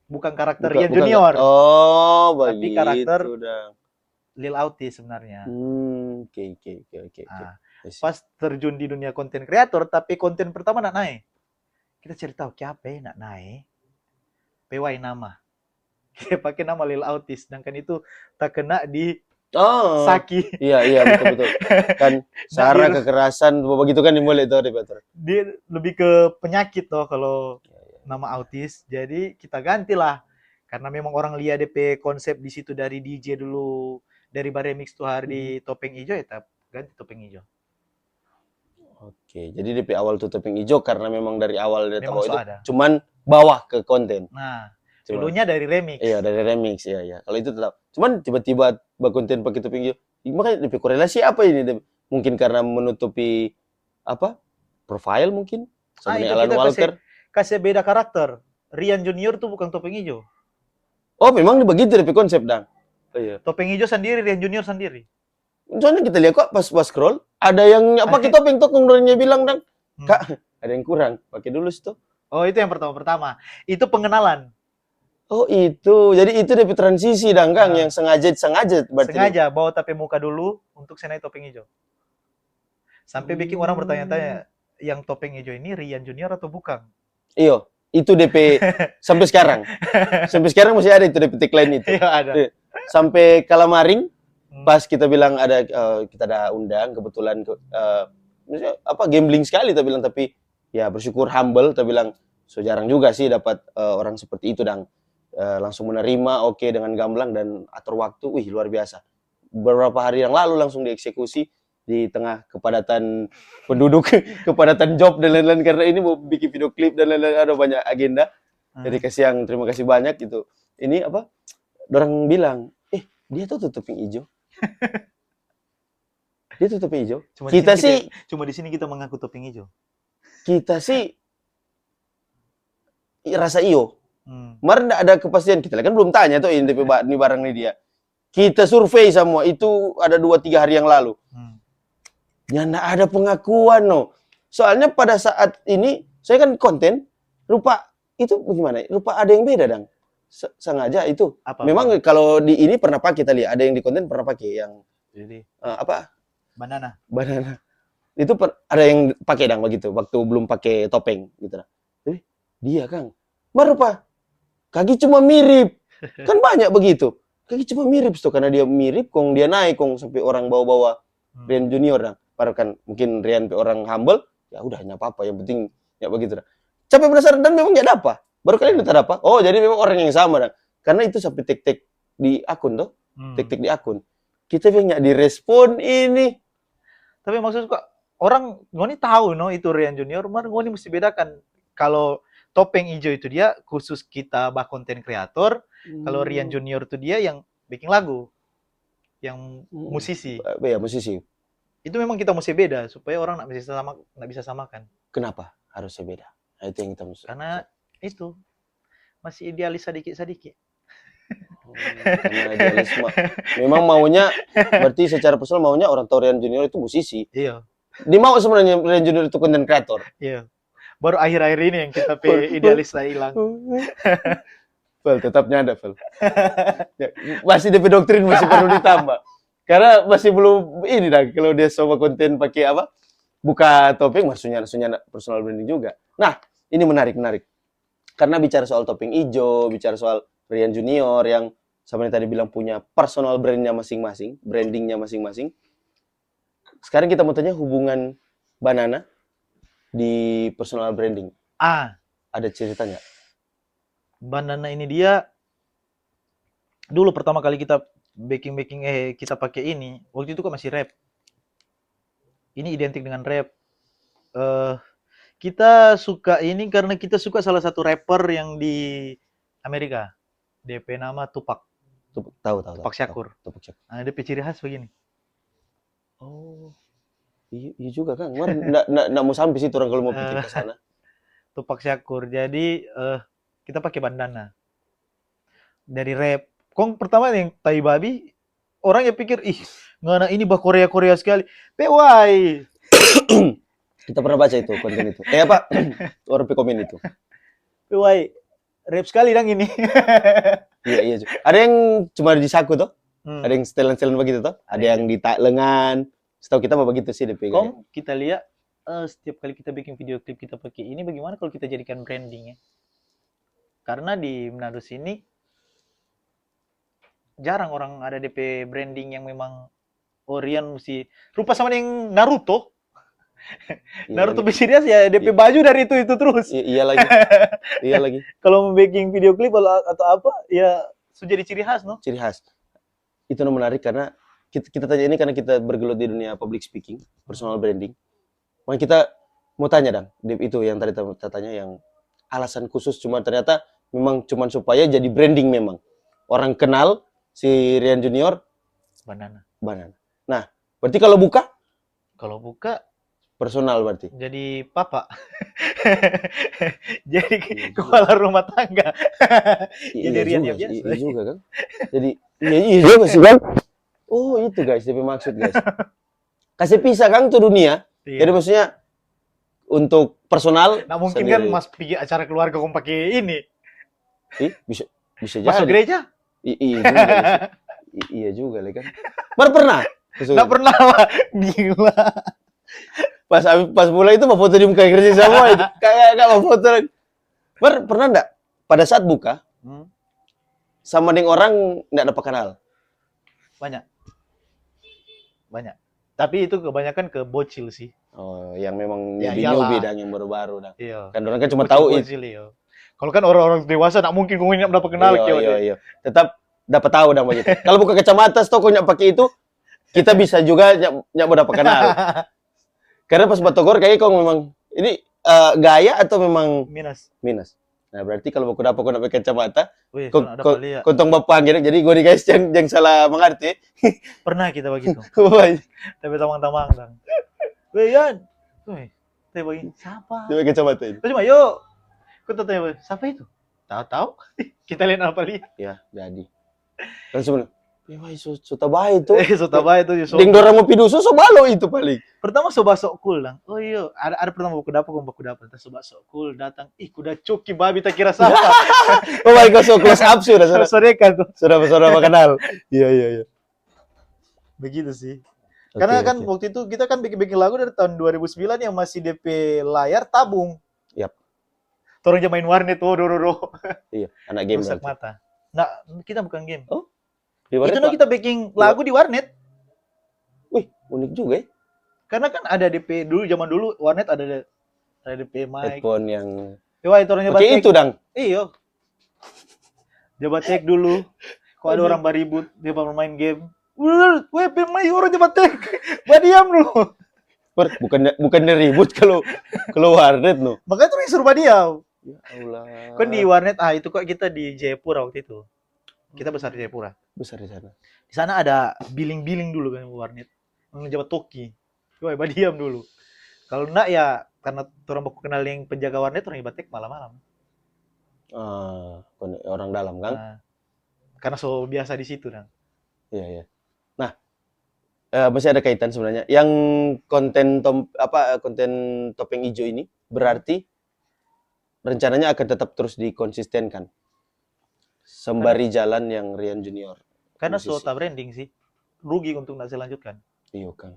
Bukan karakter Rian Junior. Oh, tapi karakter Lil Autis sebenarnya. Oke. Pas terjun di dunia konten kreator, tapi konten pertama nak naik. Kita cari tahu siapa nak naik. PY nama. Kita pakai nama Lil Autis, sedangkan itu tak kena di Saki. Iya betul. Kan Sarah kekerasan begitu kan dimulai itu Debator. Dia lebih ke penyakit kalau nama Autis. Jadi kita gantilah karena memang orang lihat DP konsep di situ dari DJ dulu, dari remix tuh hari di topeng hijau ya ganti topeng hijau. Oke, jadi DP awal tuh topeng hijau karena memang dari awal dia tahu itu ada. Cuman bawah ke konten. Nah, dulunya dari remix. Iya, dari remix ya. Kalau itu tetap. Cuman tiba-tiba konten pakai topeng hijau. Makanya DP korelasi apa ini? Mungkin karena menutupi profile mungkin sama Alan Walker. Kasih beda karakter. Rian Junior tuh bukan topeng hijau. Oh, memang begitu DP konsep, Dang. Iya. Topeng hijau sendiri, Rian Junior sendiri. Soalnya kita lihat kok pas scroll ada yang pakai topeng tokongnya bilang, Dang. Kak, ada yang kurang. Pakai dulu situ. Oh, itu yang pertama. Itu pengenalan. Oh itu, jadi itu DP transisi dong Kang, Nah. yang sengaja berarti. Sengaja bawa tapi muka dulu untuk senai topeng hijau. Sampai bikin orang bertanya-tanya, yang topeng hijau ini Rian Junior atau bukan? Iyo, itu DP sampai sekarang. Sampai sekarang masih ada itu DP tagline itu. Iya ada. Sampai Kalamaring, Hmm. pas kita bilang ada kita ada undang kebetulan maksudnya apa gambling sekali kita bilang, tapi ya bersyukur humble kita bilang, so jarang juga sih dapat orang seperti itu dan langsung menerima oke dengan gamblang dan atur waktu, wih luar biasa. Beberapa hari yang lalu langsung dieksekusi di tengah kepadatan penduduk, kepadatan job dan lain-lain, karena ini mau bikin video klip dan lain-lain, ada banyak agenda. Jadi terima kasih banyak gitu. Ini apa? Orang bilang, dia tuh tutupin hijau. Dia tutupin hijau. Cuma di sini kita mengaku topeng hijau. Kita sih rasa iyo. Hmm. Kemarin ada kepastian, kita kan belum tanya tuh ini barang ini dia. Kita survei semua, itu ada 2-3 hari yang lalu. Ya nggak ada pengakuan no. Soalnya pada saat ini, saya kan konten, rupa itu bagaimana? Rupa ada yang beda dong. Sengaja itu. Apa? Memang kalau di ini pernah pakai kita lihat, ada yang di konten pernah pakai yang Jadi apa? banana. Itu ada yang pakai dong begitu, waktu belum pakai topeng gitu. Tapi dia Kang, rupa kaki cuma mirip. Kan banyak begitu. Kaki cuma mirip tuh, karena dia mirip, kong dia naik, kong sampai orang bawa-bawa Rian Junior dong. Padahal kan mungkin Rian orang humble, ya udah nggak apa-apa, yang penting ya begitu dah. Capek penasaran dan memang nggak apa. Baru kali ini tak apa. Oh jadi memang orang yang sama dah. Karena itu sampai tek-tek di akun tuh, tek-tek di akun. Kita memang nggak direspon ini. Tapi maksudku orang ngoni tahu no itu Rian Junior, ngoni mesti bedakan. Kalau topeng hijau itu dia khusus kita konten kreator, kalau Rian Junior itu dia yang bikin lagu, yang musisi. Ya musisi. Itu memang kita mesti beda supaya orang nggak bisa samakan. Kenapa harusnya beda? Nah, itu yang kita mesti. Karena itu masih idealis sedikit-sedikit. Karena idealisme. Memang maunya, berarti secara personal maunya orang tahu Rian Junior itu musisi. Iya. Dia mau sebenarnya Rian Junior itu content creator. Iya. Baru akhir-akhir ini yang kita idealis hilang. Fel, tetap nyada, Fel. Ya, masih DP doktrin masih perlu ditambah. Karena masih belum ini dah, kalau dia coba konten pakai apa? Buka topeng, maksudnya personal branding juga. Nah, ini menarik. Karena bicara soal topeng hijau, bicara soal Rian Junior yang sama yang tadi bilang punya personal brandnya masing-masing, brandingnya masing-masing. Sekarang kita mau tanya hubungan Banana di personal branding. Ada ceritanya? Banana ini dia dulu pertama kali kita kita pakai ini, waktu itu kan masih rap. Ini identik dengan rap. Kita suka ini karena kita suka salah satu rapper yang di Amerika. DP nama Tupac. Tahu. Tupac Shakur. Nah, DP ciri khas begini. Oh. Iya juga Kang. Nggak mau sampai situ orang kalau mau pikir ke sana. Tupac Shakur. Jadi kita pakai bandana. Dari rap. Kong pertama yang tai babi, orang yang pikir, ngana ini bah Korea sekali. PY. Kita pernah baca itu konten itu. Apa? Orang komen itu. PY. Rap sekali dang ini. Iya. Ada yang cuma di saku tuh. Ada yang setelan begitu tuh. Ada yang di lengan. Setahu kita mah begitu sih DP. Kong kita lihat setiap kali kita bikin video klip kita pakai ini, bagaimana kalau kita jadikan brandingnya? Karena di Manado sini jarang orang ada DP branding yang memang Rian mesti rupa sama yang Naruto. Naruto serius ya DP baju dari itu terus. Iya lagi. Kalau mau bikin video klip atau apa ya sudah jadi ciri khas no. Ciri khas. Itu menarik karena kita tanya ini karena kita bergelut di dunia public speaking, personal branding. Makanya kita mau tanya dong, itu yang tadi kita tanya yang alasan khusus cuma ternyata memang cuma supaya jadi branding memang. Orang kenal si Rian Junior Banana. Nah, berarti kalau buka personal berarti. Jadi papa. Jadi kepala rumah tangga. Jadi Rian yang biasa. Iya juga kan. Jadi iya juga sih Bang. Oh itu guys, DP maksud guys. Kasih pisah Kang tuh dunia. Iya. Jadi maksudnya untuk personal. Nah mungkin sendiri. Kan mas pikir acara keluarga kau pakai ini. Bisa. Bisa Masuk jadi. gereja? Iya juga sih. Iya juga lah kan. Baru pernah. Nggak pernah lah. Gila. Pas mulai itu mau foto di muka gereja semua itu. Kayak mau foto. Pernah enggak pada saat buka sama dengan orang enggak dapat kenal? Banyak. Banyak. Tapi itu kebanyakan ke bocil sih. Oh, yang memang Ya, newbie iyalah. dan yang baru-baru dah. Iya. Kan orang kan cuma tahu itu. Bocil, iya. Kalau kan orang-orang dewasa nggak mungkin kau nggak dapat kenal kyo. Iya. Tetap dapat tahu dong begitu. Kalau buka kacamata toko nyak pakai itu, kita bisa juga nyak mau dapat kenal. Karena pas batogor kayaknya kau memang ini gaya atau memang minus. Nah, berarti kalau aku dapat pakai kacamata, Wih, kau tong bapak jadi gue nih guys yang salah mengerti. Pernah kita begitu. Woi, Tapi tamang-tamang dong. Wih, Yan. Wih, saya bagi siapa? pakai kacamata ini. Terus cuma, yuk. Kau tanya, siapa itu? Tahu-tahu. Kita lihat apa lihat. Ya, jadi. Kan sebenarnya, wah, sudah baik itu. Sotabay itu Yusuf. Ding dorang mau piduso so balo itu paling. Pertama soba sok cool dong. Oh iya, ada pertama baku dapat, terus soba sok cool datang. Ih, kuda cuki babi tak kira siapa. Oh my god, so close up sudah. Sorekan tuh. Sudah kenal. Iya. Begitu sih. Karena kan waktu itu kita kan bikin lagu dari tahun 2009 yang masih DP layar tabung. Yap. Torang aja main warnet tuh, Iya, anak game rusak berarti. mata. Nah, kita bukan game. Oh. Di warnet, Itu kita bikin lagu di warnet. Wih, unik juga ya. Karena kan ada DP dulu, zaman dulu warnet ada DP mic. Headphone yang Wah, itu orang nyoba pakai itu dang. Iya. Coba take dulu. Kok ada orang baribut, dia bermain game. Weh, pemain orang coba take. Badiam lu. Bukan ribut kalau warnet no. Makanya tuh suruh badiam. Ya Allah. Kan di warnet itu kok kita di Jayapura waktu itu. Kita besar di Jayapura. Besar di sana. Di sana ada billing dulu kan warnet. Menjabat toki. Wah, badiam dulu. Kalau enggak ya karena orang baku kenal yang penjaga warnet orang batek malam-malam. Orang dalam kan? Nah, karena so biasa di situ kan. Iya. Nah, masih ada kaitan sebenarnya. Yang konten topeng hijau ini berarti rencananya akan tetap terus dikonsistenkan sembari jalan yang Rian Junior. Karena tak branding sih. Rugi untuk nggak selanjutkan. Iya kan.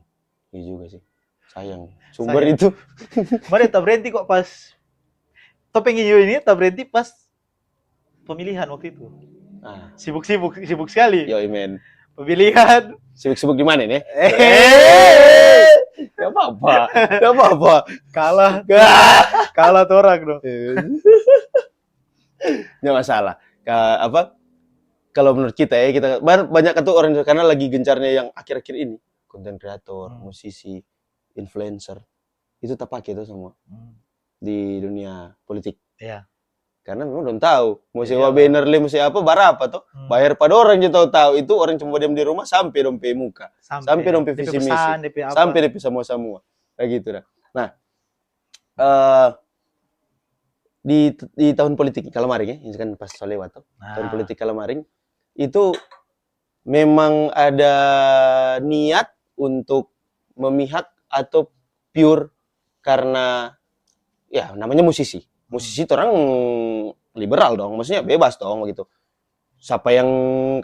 Iya juga sih. Sayang. Sumber itu. Mari tak berhenti kok pas topeng hijau ini tak berhenti pas pemilihan waktu itu. Sibuk sekali. Yo, men. Pemilihan. Sibuk di mana nih? Gak apa-apa. Kalah tuh orang dong. Nggak masalah. Kalau menurut kita ya, kita banyak tuh orang karena lagi gencarnya yang akhir-akhir ini konten kreator, musisi, influencer itu tak pakai itu semua di dunia politik. Iya. Karena memang belum tahu mau sewa banner le, mau apa berapa tuh bayar pada orang yang tahu itu orang cuma diam di rumah sampai dompe muka, sampai dompe visi misi, sampai DP semua kayak gitu dah. Nah, di tahun politik Kalamaring ya, ini kan pas lewat tuh. Tahun politik Kalamaring itu memang ada niat untuk memihak atau pure karena ya namanya musisi itu orang liberal dong, maksudnya bebas dong begitu. Siapa yang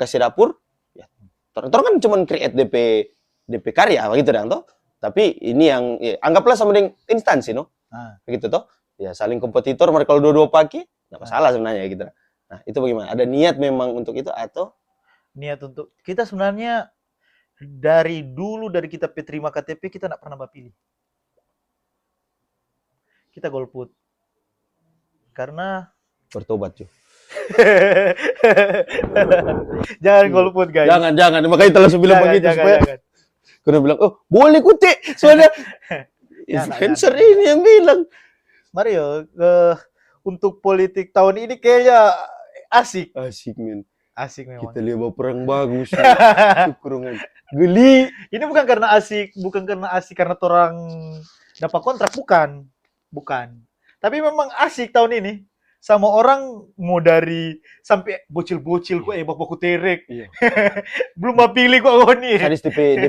kasih dapur ya orang kan cuma create DP karya begitu dong toh. Tapi ini yang ya, anggaplah sama dengan instansi no. Begitu toh. Ya saling kompetitor, mereka kalau dua-dua pakai enggak masalah sebenarnya gitu. Nah, itu bagaimana? Ada niat memang untuk itu atau niat untuk kita sebenarnya dari kita terima KTP kita enggak pernah pilih. Kita golput. Karena bertobat cuy. Jangan golput guys. Jangan. Makanya kita langsung bilang begitu supaya. Karena bilang, oh boleh kutik. Soalnya influencer ini yang bilang. Mario, untuk politik tahun ini kayaknya asik. Asik men. Asik memang. Kita lihat perang bagus. Kurungan. Geli. Ini bukan karena asik karena orang dapat kontrak, bukan. Tapi memang asik tahun ini. Sama orang mau dari sampai bocil-bocil kok baku terek. Iya. Belum mau pilih kok nih. Hadis DP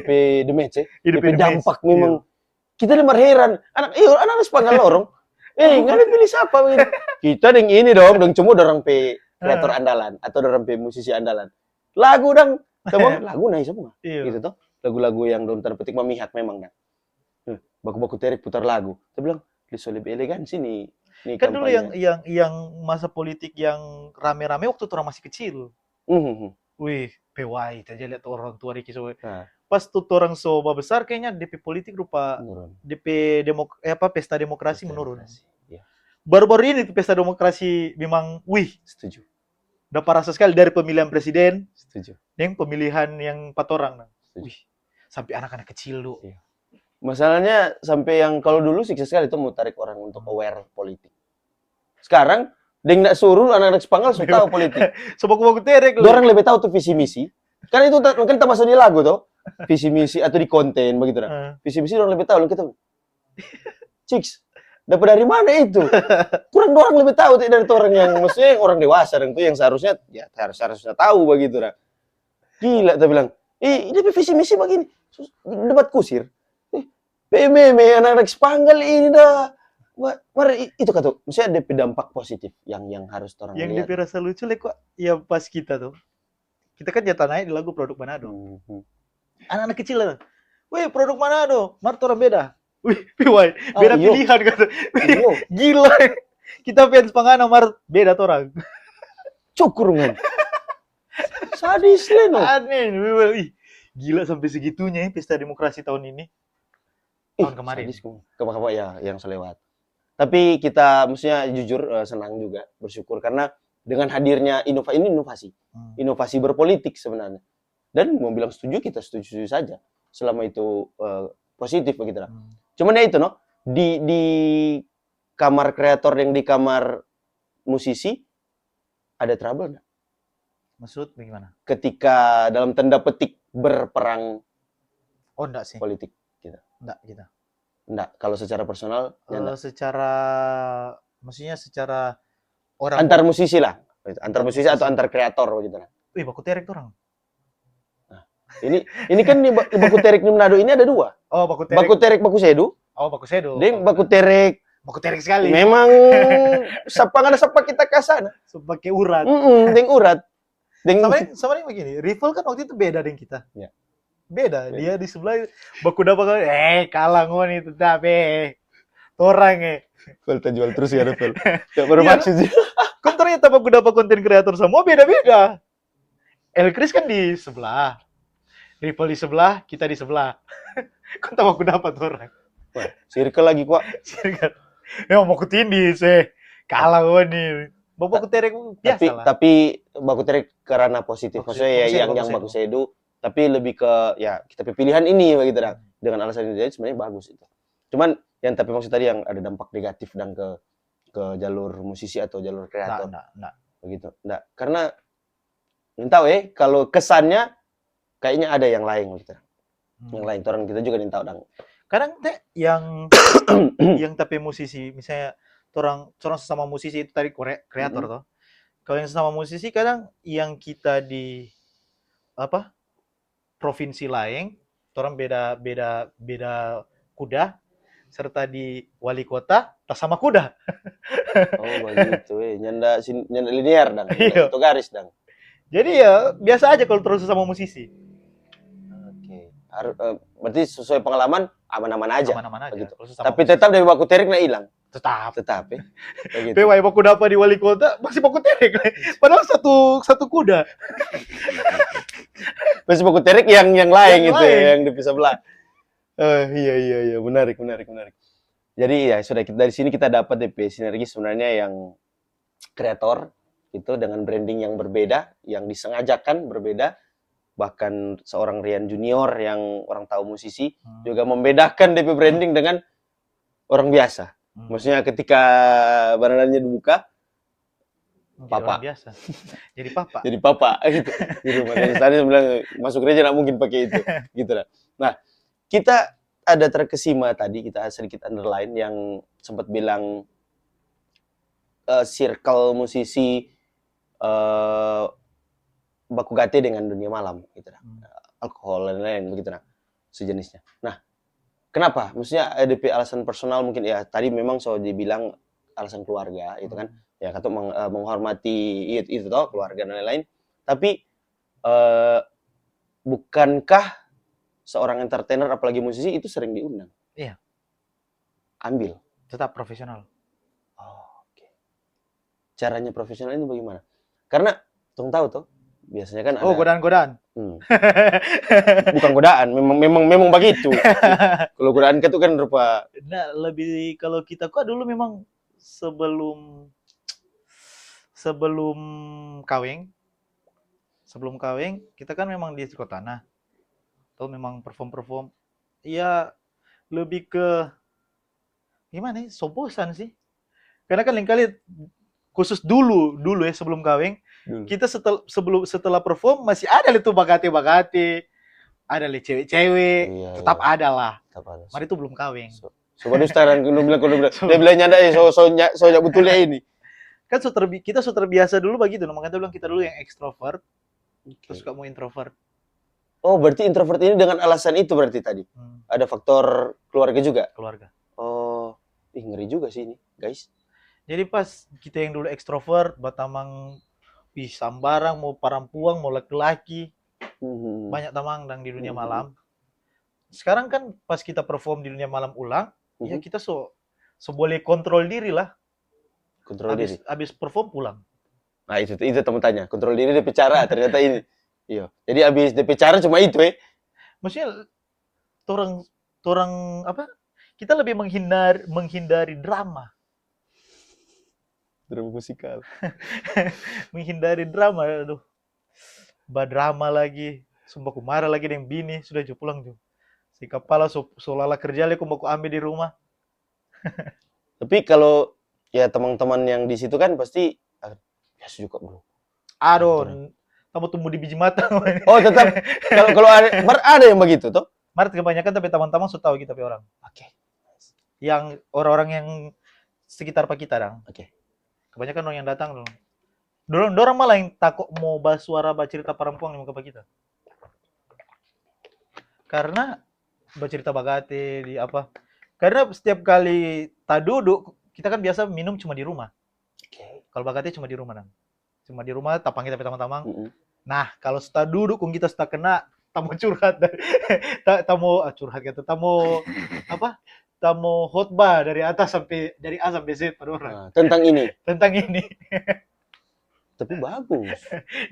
match ya. DP dampak memang. Kita lemar heran. Anak harus panggil lorong. Nggak pilih siapa ini. Kita dengan ini dong cuma orang kreator andalan atau dorang pe musisi andalan. Lagu dang, lagu naik semua. Iya. Gitu toh. Lagu-lagu yang dalam tanda petik memihak memang dah. Baku-baku terek putar lagu. Dia bilang, lebih elegan sih nih Kan dulu kampanye. yang masa politik yang rame-rame waktu orang masih kecil. Wih, PY, aja lihat orang tua Ricky so. Nah, Pas tuh orang soba besar kayaknya DP politik rupa menurun. DP pesta demokrasi menurun. Iya, Baru-baru ini tuh pesta demokrasi memang setuju. dapat rasa sekali dari pemilihan presiden Setuju. dan pemilihan yang 4 orang. Setuju. Wih, sampai anak-anak kecil lu. Iya. Masalahnya sampai yang kalau dulu sukses sekali itu mau tarik orang untuk aware politik. Sekarang dia nggak suruh anak-anak Spanyol sudah tahu politik. Sebaku-baku terek lu. Orang lebih tahu tuh visi misi. Karena itu mungkin kita masuk di lagu tuh. Visi misi atau di konten begitu nah. Visi misi orang lebih tahu kita. Chicks, dapat dari mana itu? Kurang orang lebih tahu dari orang yang maksudnya orang dewasa dan itu yang seharusnya ya harusnya tahu begitu nah. Gila, dia bilang, ini visi misi begini. Debat kusir. PMM anak-anak Spanyol ini dah. Mari itu kata, misalnya ada dampak positif yang harus orang yang lihat. Yang dirasa lucu kok ya pas kita tuh. Kita kan jatah naik di lagu produk Manado. Anak-anak kecil lah. Wih, produk Manado, mari orang beda. Wih, PY, beda pilihan kata. Gila. Kita fans pangana mar beda orang. Cukur kan. Sadis Leno. Aneh, gila sampai segitunya ya pesta demokrasi tahun ini. Tahun kemarin. Kapan ya yang selewat. Tapi kita maksudnya jujur senang juga, bersyukur karena dengan hadirnya inovasi. Inovasi berpolitik sebenarnya. Dan mau bilang setuju, kita setuju saja selama itu positif begitu lah. Cuman ya itu di kamar kreator yang di kamar musisi ada trouble enggak? Maksud bagaimana? Ketika dalam tanda petik berperang enggak sih. Politik kita. Enggak, kalau secara personal maksudnya secara orang antar musisi lah. Antar musisi atau antar kreator gitu lah. Wih, baku terek orang. Nah, ini kan di baku terek di Manado ini ada 2. Oh, baku terek baku sedu. Oh, baku sedu. Dan baku terek sekali. Memang sapa kita ke sana. Sebagai urat. Deng urat. Sama begini, rival kan waktu itu beda dengan kita. Ya. Beda, dia di sebelah baku dapat kalah ngon itu tapi orang Fel jual terus ya Fel. Enggak bermaksud sih. Kan ternyata baku dapat konten kreator semua beda-beda. El Chris kan di sebelah. Rival di sebelah, kita di sebelah. Kan baku dapat orang. Wah, circle lagi kok. Circle. Memang baku tindih sih. Kalah ngon ini. Baku terek biasa lah. Tapi baku terek karena positif. Maksudnya ya yang baku sedu. Tapi lebih ke ya kita pilihan ini begitu dah. Dengan alasan ini sebenarnya bagus itu. Cuman yang tapi maksud tadi yang ada dampak negatif dan ke jalur musisi atau jalur kreator. Enggak. Begitu. Enggak. Karena tahu kalau kesannya kayaknya ada yang lain gitu. Yang lain orang kita juga tahu dang. Kadang yang tapi musisi misalnya orang sesama musisi itu tadi kreator toh. Kalau yang sesama musisi kadang yang kita di provinsi lain, orang beda kuda, serta di wali kota, tak sama kuda. Oh begitu, nyanda linear dang, itu garis dang. Jadi ya biasa aja kalau terus sama musisi. Oke, berarti sesuai pengalaman aman-aman aja. Aman-aman aja. Begitu. Tapi tetap dari baku terek na hilang. Tetap ya. Begitu. PY baku dapat di wali kota masih baku terek. Padahal satu kuda. Masih baku terek yang lain gitu ya, yang di sebelah. Iya, menarik. Jadi ya sudah dari sini kita dapat DP sinergi sebenarnya yang kreator itu dengan branding yang berbeda, yang disengajakan berbeda. Bahkan seorang Rian Junior yang orang tahu musisi juga membedakan DP branding dengan orang biasa. Maksudnya ketika barangannya dibuka, papa. Biasa. Jadi papa. Jadi papa gitu. Di rumah. Tadi bilang masuk gereja nggak mungkin pakai itu. Gitu lah. Nah, kita ada terkesima tadi, kita sedikit underline yang sempat bilang circle musisi baku gate dengan dunia malam gitu lah. Alkohol dan lain begitu nah. Sejenisnya. Nah, kenapa? Maksudnya ada alasan personal mungkin ya tadi memang dibilang alasan keluarga itu kan. ya kata menghormati itu toh keluarga dan lain-lain. Tapi eh, bukankah seorang entertainer apalagi musisi itu sering diundang? Iya, Ambil. tetap profesional. Oh, oke. Caranya profesional itu bagaimana? Karena tong tahu tuh biasanya kan Oh, ada godaan-godaan. bukan godaan, memang begitu. Kalau godaan itu kan rupa Nah, lebih kalau kita kok dulu memang sebelum sebelum kawin, sebelum kawin kita kan memang di kota tanah. Atau memang perform-perform. Iya, lebih ke gimana ya? Sobosan sih. Karena kan lain kali khusus dulu ya sebelum kawin, dulu. kita setelah perform masih ada itu bagate-bagate, ada le cewek-cewek, Iya, tetap iya. ada lah. Apa ada? Mari itu belum kawin. So baru sekarang kudu bilang, So, dia bilang nyanda so betulnya ini. kan kita sudah terbiasa dulu begitu, makanya kita bilang kita dulu yang ekstrovert, terus Okay. kamu introvert. Oh, berarti introvert ini dengan alasan itu berarti tadi. Ada faktor keluarga juga. Keluarga. Oh, ngeri juga sih ini, guys. Jadi pas kita yang dulu ekstrovert, batamang sambarang, mau parampuang, mau laki-laki, banyak tamang dan di dunia malam. Sekarang kan pas kita perform di dunia malam ulang, ya kita so boleh kontrol diri lah. Kontrol diri. Habis perform pulang. Nah, itu teman tanya. Kontrol diri dia bicara, ternyata ini. Iya. Jadi habis dia bicara cuma itu Maksudnya orang apa? Kita lebih menghindari drama. Drama musikal. Menghindari drama, aduh. Drama lagi. Sumpah aku marah lagi dengan bini, sudah jauh pulang tuh. Si kepala lala kerja lagi aku mau ambil di rumah. Tapi kalau ya teman-teman yang di situ kan pasti biasa juga bro. Aduh, kamu tumbuh di biji mata. Oh tetap kalau ada yang begitu tuh. Maret kebanyakan tapi teman-teman sudah tahu kita orang. Oke. Yang orang-orang yang sekitar pak kita dong. Oke. Kebanyakan orang yang datang dong. Dorang malah yang takut mau bahas suara cerita perempuan yang muka kita. Karena bercerita bagate di apa? Karena setiap kali tak duduk, kita kan biasa minum cuma di rumah. Kalau bagate cuma di rumah dong. Cuma di rumah, tapang kita tamang-tamang. Nah, kalau setelah duduk, kung kita setelah kena, tamu curhat, tamu curhat gitu, tamu apa? Tamu khotbah dari atas dari A sampai Z pada orang. Nah, tentang ini. Tentang ini. Tapi bagus.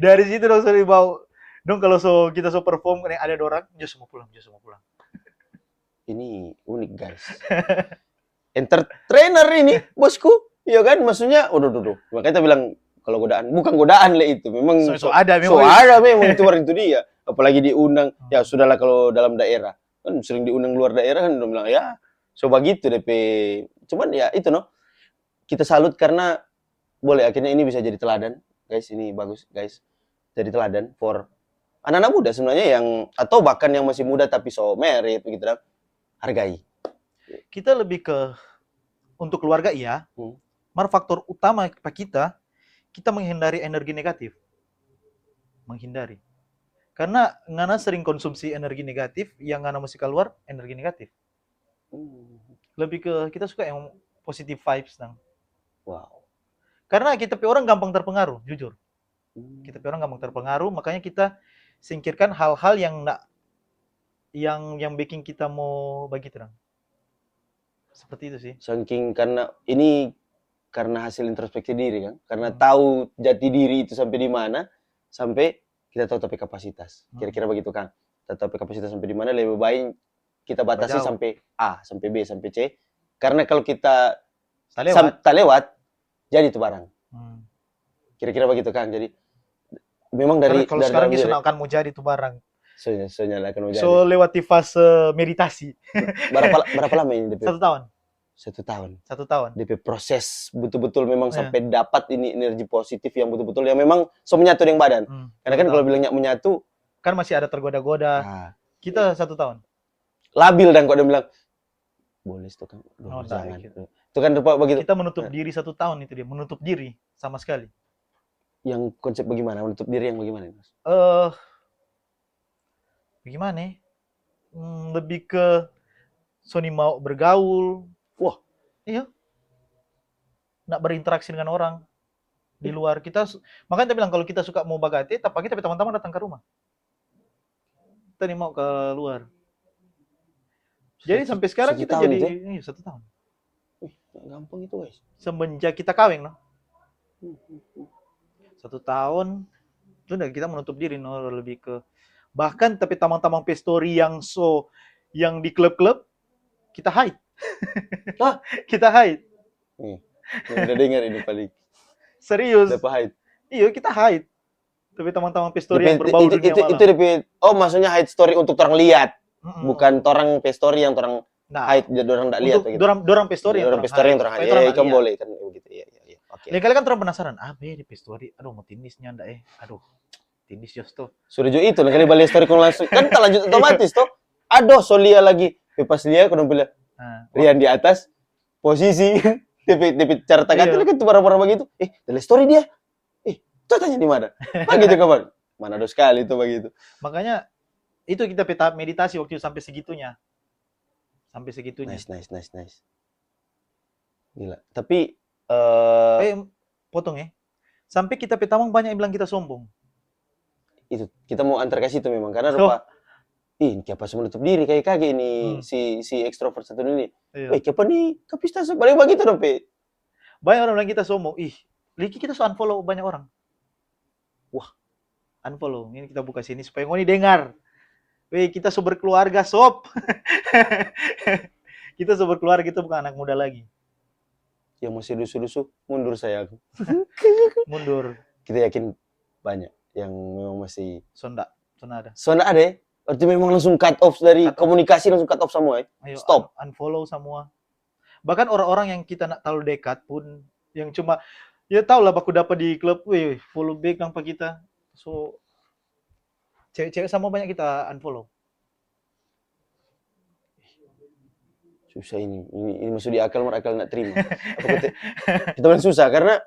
Dari situ dong sering bau. Dong kalau kita perform, ada orang, just mau pulang. Ini unik guys. Entertainer ini, bosku. Iya kan, maksudnya, makanya kita bilang kalau godaan, bukan godaan le itu, memang ada memang itu dia. Apalagi diundang, ya sudahlah kalau dalam daerah, kan sering diundang luar daerah kan udah bilang ya, begitu DP. Cuman ya itu kita salut karena boleh akhirnya ini bisa jadi teladan, guys. Ini bagus guys, jadi teladan for anak-anak muda sebenarnya yang atau bahkan yang masih muda tapi merit begitu kan, hargai. Kita lebih ke untuk keluarga iya. Mar faktor utama kita menghindari energi negatif. Menghindari. Karena ngana sering konsumsi energi negatif, yang ngana mesti keluar energi negatif. Lebih ke kita suka yang positive vibes nang. Wow. Karena kita orang gampang terpengaruh, jujur. Kita orang gampang terpengaruh, makanya kita singkirkan hal-hal yang bikin kita mau begitu nang. Seperti itu sih. Saking karena ini karena hasil introspeksi diri kan, karena tahu jati diri itu sampai di mana, sampai kita tahu tapi kapasitas. Kira-kira begitu kan. Kita tahu kapasitas sampai di mana, lebih baik kita batasi sampai A, sampai B, sampai C. Karena kalau kita tak lewat, jadi itu barang. Kira-kira begitu kan. Jadi memang dari kalau sekarang kita akan mau jadi itu barang. So lewati fase meditasi. Berapa lama ini? 1 tahun. 1 tahun. 1 tahun. DP proses betul-betul memang sampai dapat ini energi positif yang betul-betul yang memang menyatu dengan badan. Karena kan kalau bilangnya menyatu, kan masih ada tergoda-goda. Kita 1 tahun. Labil dan kok dia bilang boleh itu kan. Jangan. Gitu. Itu kan rupa begitu. Kita menutup diri 1 tahun itu dia, menutup diri sama sekali. Yang konsep bagaimana? Menutup diri yang bagaimana, Mas? Bagaimana? Lebih ke Sony mau bergaul. Wah, iya. Nak berinteraksi dengan orang. di luar kita. Makanya kita bilang kalau kita suka mau bagate, tapi kita teman-teman datang ke rumah. Kita nih mau ke luar. Jadi sampai sekarang Sekian kita tahun jadi itu ya? ini 1 tahun. Nggak gampang itu guys. Semenjak kita kawin, no? 1 tahun, sudah kita menutup diri, no? Lebih ke bahkan tapi tamang-tamang pestori yang di klub-klub kita hide. Hah? Kita hide. Nih, udah dengar ini paling. Serius. Dapat hide. Iya, kita hide. Tapi teman-teman pestori yang berbau dunia malam. Itu DP, oh maksudnya hide story untuk orang lihat. Bukan Mm-mm. orang pestori yang orang Nah, hide, jadi orang enggak lihat untuk gitu. dorang pestori yang Orang pestori yang orang hide. hide. Ya, kan boleh kan begitu. Iya, iya, iya. Oke. Lain kali kan orang penasaran, di pestori, aduh mau tindisnya ndak aduh, tindis jos tuh. Sudah jo itu, kali balik story kau langsung kan tak lanjut otomatis toh. Aduh, Solia lagi. Pas dia kau bilang Nah, Rian di atas posisi DP cara tangan Iya. itu kan tuh barang-barang begitu. Dari story dia. Tuh tanya di mana? Begitu kawan. Mana ada sekali itu begitu. makanya itu kita peta meditasi waktu itu sampai segitunya. Sampai segitunya. Nice. Gila. Tapi Potong ya. Sampai kita petamang banyak yang bilang kita sombong. itu kita mau antar ke situ memang karena rupa ini siapa semua nutup diri kayak kage ini si ekstrovert satu ini. Iya. Siapa nih? Kapista balik begitu dong, Pe. Banyak orang bilang kita sombong. Liki kita so unfollow banyak orang. Wah, unfollow. Ini kita buka sini supaya ngoni dengar. Kita so berkeluarga, sob. Kita so berkeluarga, kita bukan anak muda lagi. Yang masih lusu-lusu mundur saya. Mundur. Kita yakin banyak yang memang masih Sonda ada. soalnya ada ya. Berarti memang langsung cut off dari komunikasi, langsung cut off semua ya. Ayo, Stop. Unfollow semua. Bahkan orang-orang yang kita nak terlalu dekat pun, yang cuma ya tau lah baku dapat di klub, follow back tanpa kita. So cewek-cewek sama banyak kita unfollow. Susah ini masuk di akal nak terima. Kita bilang susah karena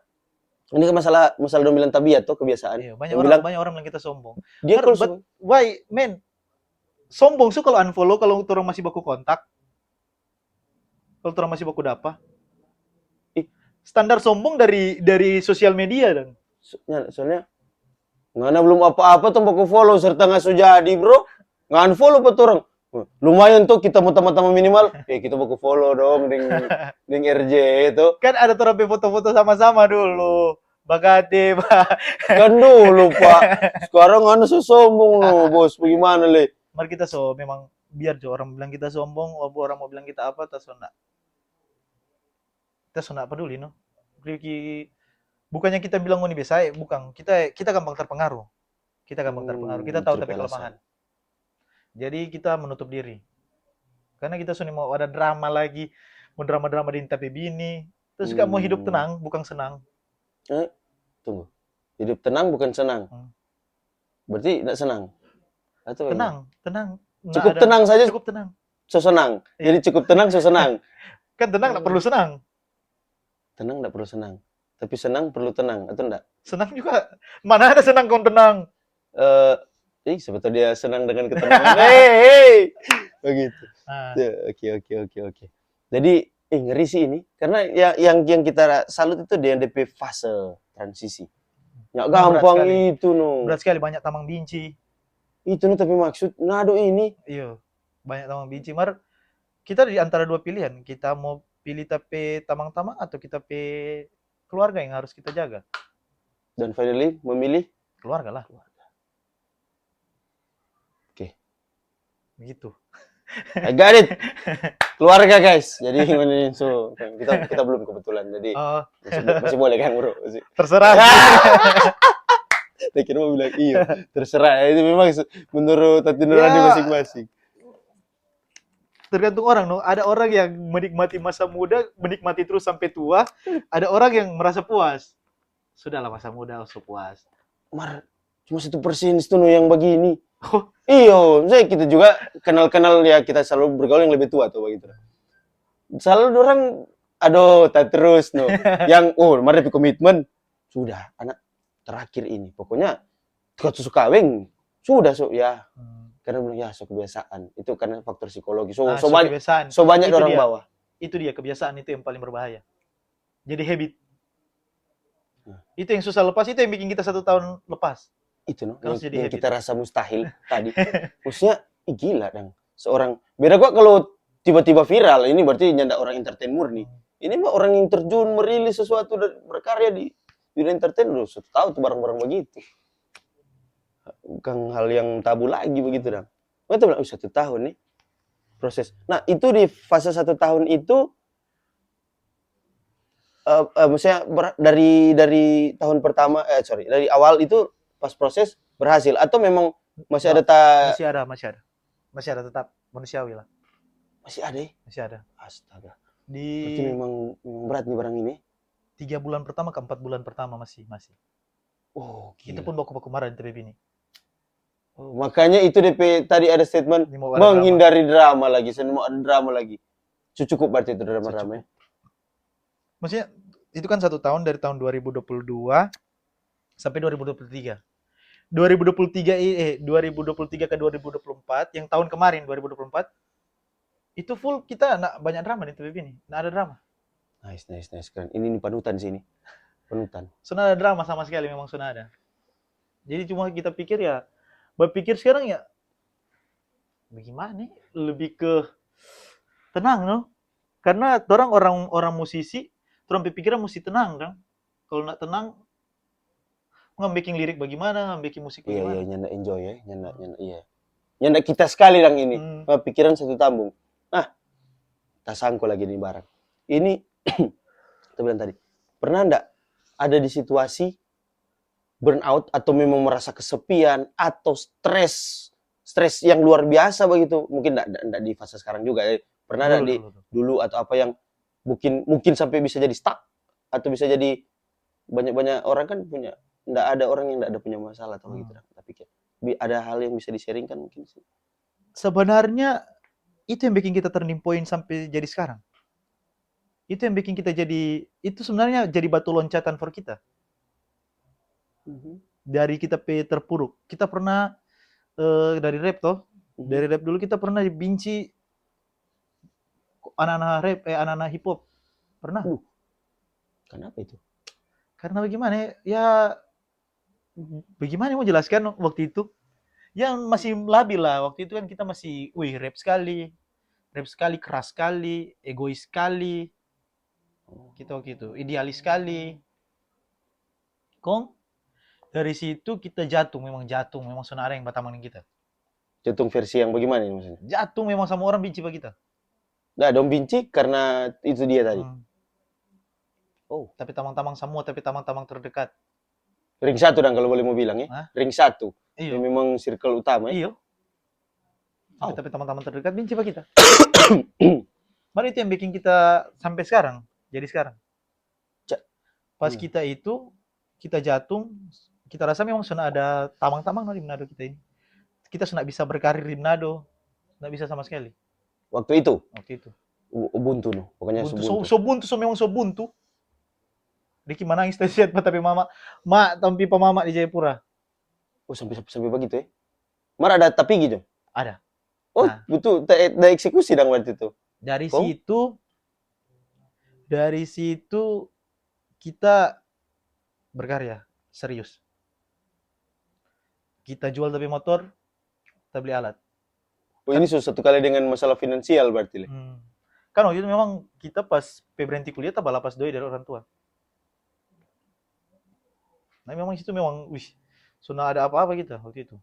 ini kan masalah dominan tabiat tuh kebiasaan. Iya, banyak orang bilang kita sombong. Dia kalau why men sombong so kalau unfollow kalau orang masih baku kontak. Kalau orang masih baku dapa. Standar sombong dari sosial media dan. Soalnya ngana belum apa-apa tuh baku follow serta nggak jadi bro. Nggak unfollow betul orang. Lumayan tuh kita mau teman-teman minimal, kita baku follow dong ding RJ itu. Kan ada tuh foto-foto sama-sama dulu. Bagade, Pak. Kan dulu, Pak. Sekarang anu sombong loh, bos. Bagaimana, Le? Mari kita memang biar orang bilang kita sombong, orang mau bilang kita apa, kita enggak peduli, no. Bukannya kita bilang ini biasa, bukan. Kita gampang terpengaruh. Kita tahu tapi kelemahan. Jadi kita menutup diri. Karena kita mau ada drama lagi, mau drama-drama di tapi bini. Terus juga mau hidup tenang, bukan senang. Tunggu. Hidup tenang bukan senang. Berarti tidak senang. Atau tenang. Cukup tenang saja. Cukup tenang. So senang. Iya. Jadi cukup tenang, so senang. Kan tenang tidak perlu senang. Tenang tidak perlu senang. Tapi senang perlu tenang, atau enggak? Senang juga. Mana ada senang kau tenang? Sebetulnya dia senang dengan ketenangan. Hei. Begitu. Oke. Jadi, ngeri sih ini. Karena yang kita salut itu dia DP fase transisi. Nggak gampang itu, no. Berat sekali, banyak tamang binci. Itu, no, tapi maksud, nado ini. Iya, banyak tamang binci. Kita di antara dua pilihan. Kita mau pilih tapi tamang-tamang atau kita pilih keluarga yang harus kita jaga. Dan finally, memilih? Keluarga lah. Oke. Begitu. I got it. Keluarga, guys. Jadi kita belum kebetulan. Jadi masih boleh kan, bro? Terserah. Saya kira mau bilang iya. Terserah. Itu memang menurut hati nurani masing-masing. Tergantung orang, no. Ada orang yang menikmati masa muda, menikmati terus sampai tua. Ada orang yang merasa puas. Sudahlah masa muda, so puas. Cuma 1% itu, no, yang begini. Iyo, kita juga kenal-kenal ya, kita selalu bergaul yang lebih tua tuh begitu. Selalu orang tak terus, no. Yang mari komitmen sudah anak terakhir ini. Pokoknya kalau suka kawin sudah ya. Karena bilang kebiasaan. Itu karena faktor psikologi. Banyak orang bawah. Itu dia kebiasaan itu yang paling berbahaya. Jadi habit. Itu yang susah lepas, itu yang bikin kita 1 tahun lepas. Itu no, Kalau yang, jadi yang habit. kita rasa mustahil tadi. Maksudnya, gila dong. Seorang, beda kok kalau tiba-tiba viral, ini berarti nyanda orang entertain murni. Ini mah orang yang terjun merilis sesuatu dan berkarya di dunia entertain, udah tahu tuh barang-barang begitu. Bukan hal yang tabu lagi begitu dong. Betul bilang, 1 tahun nih proses. Nah itu di fase 1 tahun itu, maksudnya dari tahun pertama, dari awal itu pas proses berhasil atau memang masih ada Masih ada, masih ada tetap manusiawi lah, masih ada ya? masih ada. Astaga. Di Berarti memang berat nih barang ini. 3 bulan pertama ke 4 bulan pertama masih. Oh, Itu gila. pun baku-baku marah di ini. Oh, makanya itu DP tadi ada statement Ini mau ada menghindari drama lagi, saya mau ada drama lagi. Cukup berarti itu drama-drama. Maksudnya itu kan 1 tahun dari tahun 2022 sampai 2023. 2023 ke 2024 yang tahun kemarin 2024 itu full kita banyak drama di TVB ini. Nggak ada drama. Nice, keren. Ini panutan sini. Panutan. Sudah ada drama sama sekali, memang sudah ada. Jadi cuma kita pikir ya, berpikir sekarang ya, bagaimana? Lebih ke tenang loh. Karena orang musisi, orang pikiran mesti tenang kan. Kalau nggak tenang, nggak bikin lirik bagaimana, nggak bikin musik Iya, bagaimana. nyanda enjoy ya, nyanda, iya. Nyanda kita sekali dong ini. Pikiran satu tambung. Nah, tak sangko lagi nih barang. Ini, kita bilang tadi, pernah enggak ada di situasi burnout atau memang merasa kesepian atau stres yang luar biasa begitu? Mungkin enggak di fase sekarang juga ya. Pernah enggak dulu atau apa yang mungkin sampai bisa jadi stuck atau bisa jadi banyak orang kan punya, enggak ada orang yang enggak ada punya masalah atau begitu. Tapi ada hal yang bisa di-sharingkan mungkin sih. Sebenarnya itu yang bikin kita turning point sampai jadi sekarang. Itu yang bikin kita jadi, itu sebenarnya jadi batu loncatan for kita. Dari kita terpuruk. Kita pernah dari rap toh. Dari rap dulu kita pernah dibenci anak-anak rap, anak-anak hip hop. Pernah. Kenapa itu? Karena bagaimana ya, bagaimana mau jelaskan waktu itu? Yang masih labil lah. Waktu itu kan kita masih, rap sekali, keras sekali, egois sekali. Kita waktu itu, idealis sekali. Kong, dari situ kita jatuh, memang sudah ada yang batamangin kita. Jatuh versi yang bagaimana ini maksudnya? Jatuh memang sama orang benci sama kita. Nah, dong benci karena itu dia tadi. Oh, tapi tamang-tamang semua, tapi tamang-tamang terdekat. Ring 1 dan kalau boleh mau bilang ya. Ring 1. Iya. Yang memang circle utama ya. Iya. Tapi teman-teman terdekat benci sama kita. Malah itu yang bikin kita sampai sekarang. Jadi sekarang. Pas kita itu, kita jatuh, kita rasa memang sudah ada tamang-tamang di Manado kita ini. Kita sudah bisa berkarir di Manado. Nggak bisa sama sekali. Waktu itu? Waktu itu. Ubuntu no. Pokoknya Ubuntu. Memang Ubuntu. Ricky menangis tadi tapi mama tampi pamama di Jayapura. Oh, sampai begitu ya? Mar ada tapi gitu? Ada. Oh, betul. Ada eksekusi dong waktu itu. Dari situ kita berkarya serius. Kita jual tapi motor, kita beli alat. Oh, ini satu kali dengan masalah finansial berarti. Kan waktu itu memang kita pas berhenti kuliah tak balapas doi dari orang tua. Nah memang itu memang, sudah ada apa-apa kita waktu itu.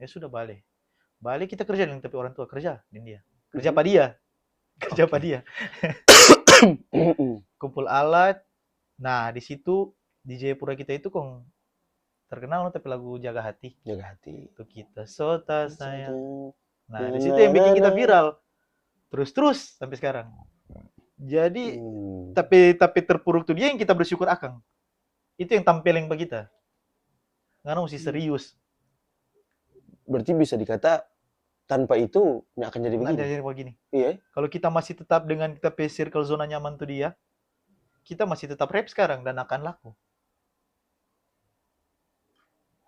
Ya sudah balik kita kerja dengan tapi orang tua kerja dengan dia. Kerja apa dia. Kumpul alat. Nah di situ di Jayapura kita itu kong terkenal tapi lagu Jaga Hati. Itu kita sota sayang. Nah di situ yang bikin kita viral. Terus sampai sekarang. Jadi tapi terpuruk tuh dia yang kita bersyukur akang. Itu yang tampilin bagi kita. Karena mesti serius. Berarti bisa dikata tanpa itu nggak akan jadi begini. Nggak jadi begini. Iya. Kalau kita masih tetap dengan kita circle zona nyaman tuh dia, kita masih tetap rap sekarang dan akan laku.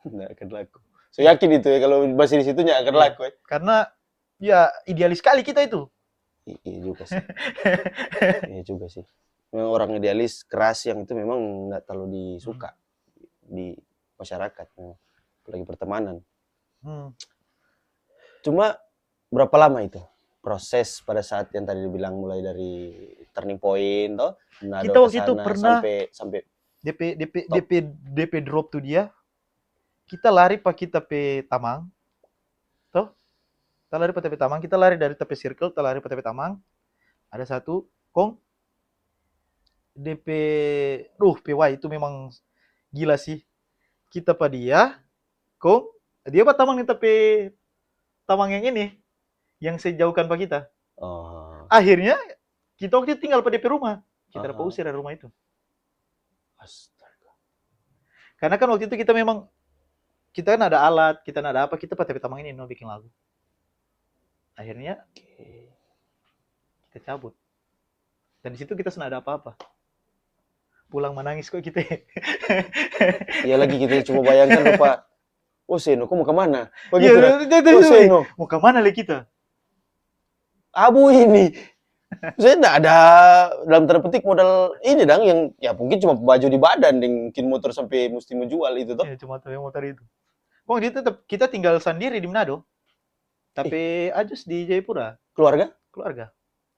Nggak akan laku. Saya yakin itu ya kalau masih di situ nggak akan laku ya. Karena ya idealis sekali kita itu. Iya juga sih. Iya juga sih. memang orang idealis keras yang itu memang nggak terlalu disuka di masyarakat, apalagi pertemanan. Hmm. Cuma berapa lama itu proses pada saat yang tadi dibilang mulai dari turning point toh, Manado Kita ke waktu itu sana pernah sampai top. DP drop tuh dia. Kita lari pak kita pe tamang, toh? Kita lari pak tepi tamang, kita lari dari tepi circle, kita lari pak tepi tamang. Ada satu, kong DP, PY itu memang gila sih. Kita pak dia, kong dia pak tamang nih tepi tamang yang ini, yang sejauhkan pak kita. Oh, Akhirnya kita waktu itu tinggal pak DP rumah. Kita dapat aha. usir dari rumah itu. Astaga. Karena kan waktu itu kita memang kita kan ada alat, kita ada apa, kita pak tepi tamang ini mau bikin lagu. Akhirnya kita cabut. Dan di situ kita sudah ada apa-apa. Pulang menangis kok kita. Ya lagi kita coba bayangkan Pak. Oh Seno, kok mau kemana? Iya, Begitu dah. Oh Seno, mau kemana lagi kita? abu ini. Saya enggak ada dalam tanda petik modal ini dang yang ya mungkin cuma baju di badan dan mungkin motor sampai mesti menjual itu toh. Ya, cuma tahu yang motor itu. Kok dia tetap kita tinggal sendiri di Manado. Tapi Ajus di Jayapura, Keluarga? keluarga.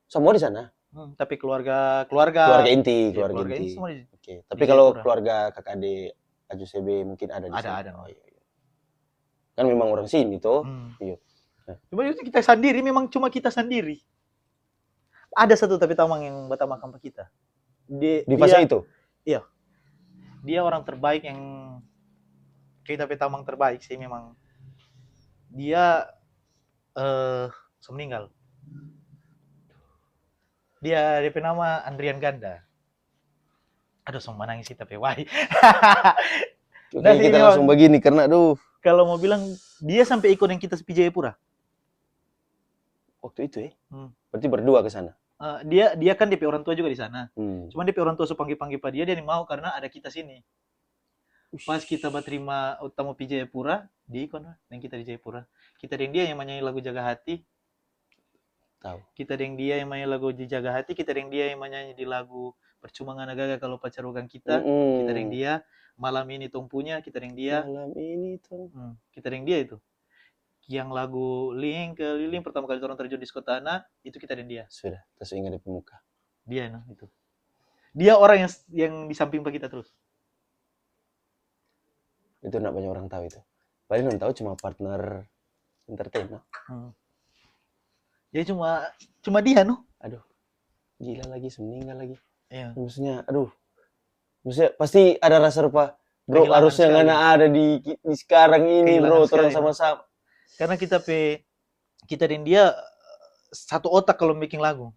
Semua di sana. Tapi keluarga Keluarga inti, ya, keluarga keluarga inti. ini semua di Oke. Tapi di kalau Jayapura. keluarga kakak adik Ajus CB mungkin ada di Ada, sana. ada. Oh, iya. Kan memang orang sini toh. Iya. Cuma itu kita sendiri, memang cuma kita sendiri. Ada satu tapi tamang yang batam makam kita. Di fase itu. Iya. Dia orang terbaik yang kita petamang terbaik sih memang. Dia meninggal. Dia DP nama Andrian Ganda. Aduh, sama nangis kita pewai. Oke, kita langsung begini karena aduh. Kalau mau bilang dia sampai ikut yang kita sepi Jayapura. Waktu itu berarti berdua ke sana. Dia kan DP orang tua juga di sana. Hmm. Cuman DP orang tua panggil-panggil pak dia nih mau karena ada kita sini. Pas kita berterima utama pi Jayapura, di ikon yang kita di Jayapura. Kita dengan dia yang menyanyi lagu Jaga Hati. Tahu. Kita dengan dia yang menyanyi lagu Jaga Hati, kita dengan dia yang menyanyi di lagu Percuma Ngana Gaga Kalau Pacar Bukan Kita. Kita dengan dia Malam Ini Tong Punya, kita dengan dia. Malam ini Tong. Kita dengan dia itu. Yang lagu Ling Keliling pertama kali orang terjun di Skotana, itu kita dan dia. Sudah, terus ingat di pemuka. Dia itu. Dia orang yang di samping kita terus. Itu enggak banyak orang tahu itu. Paling yang tahu cuma partner entertain. Ya cuma dia Aduh. Gila lagi, meninggal lagi. Iya. Maksudnya pasti ada rasa rupa. Bro, kehilangan harusnya nggak ada di sekarang ini, kehilangan bro, terus sama-sama. Karena kita dan dia satu otak kalau bikin lagu.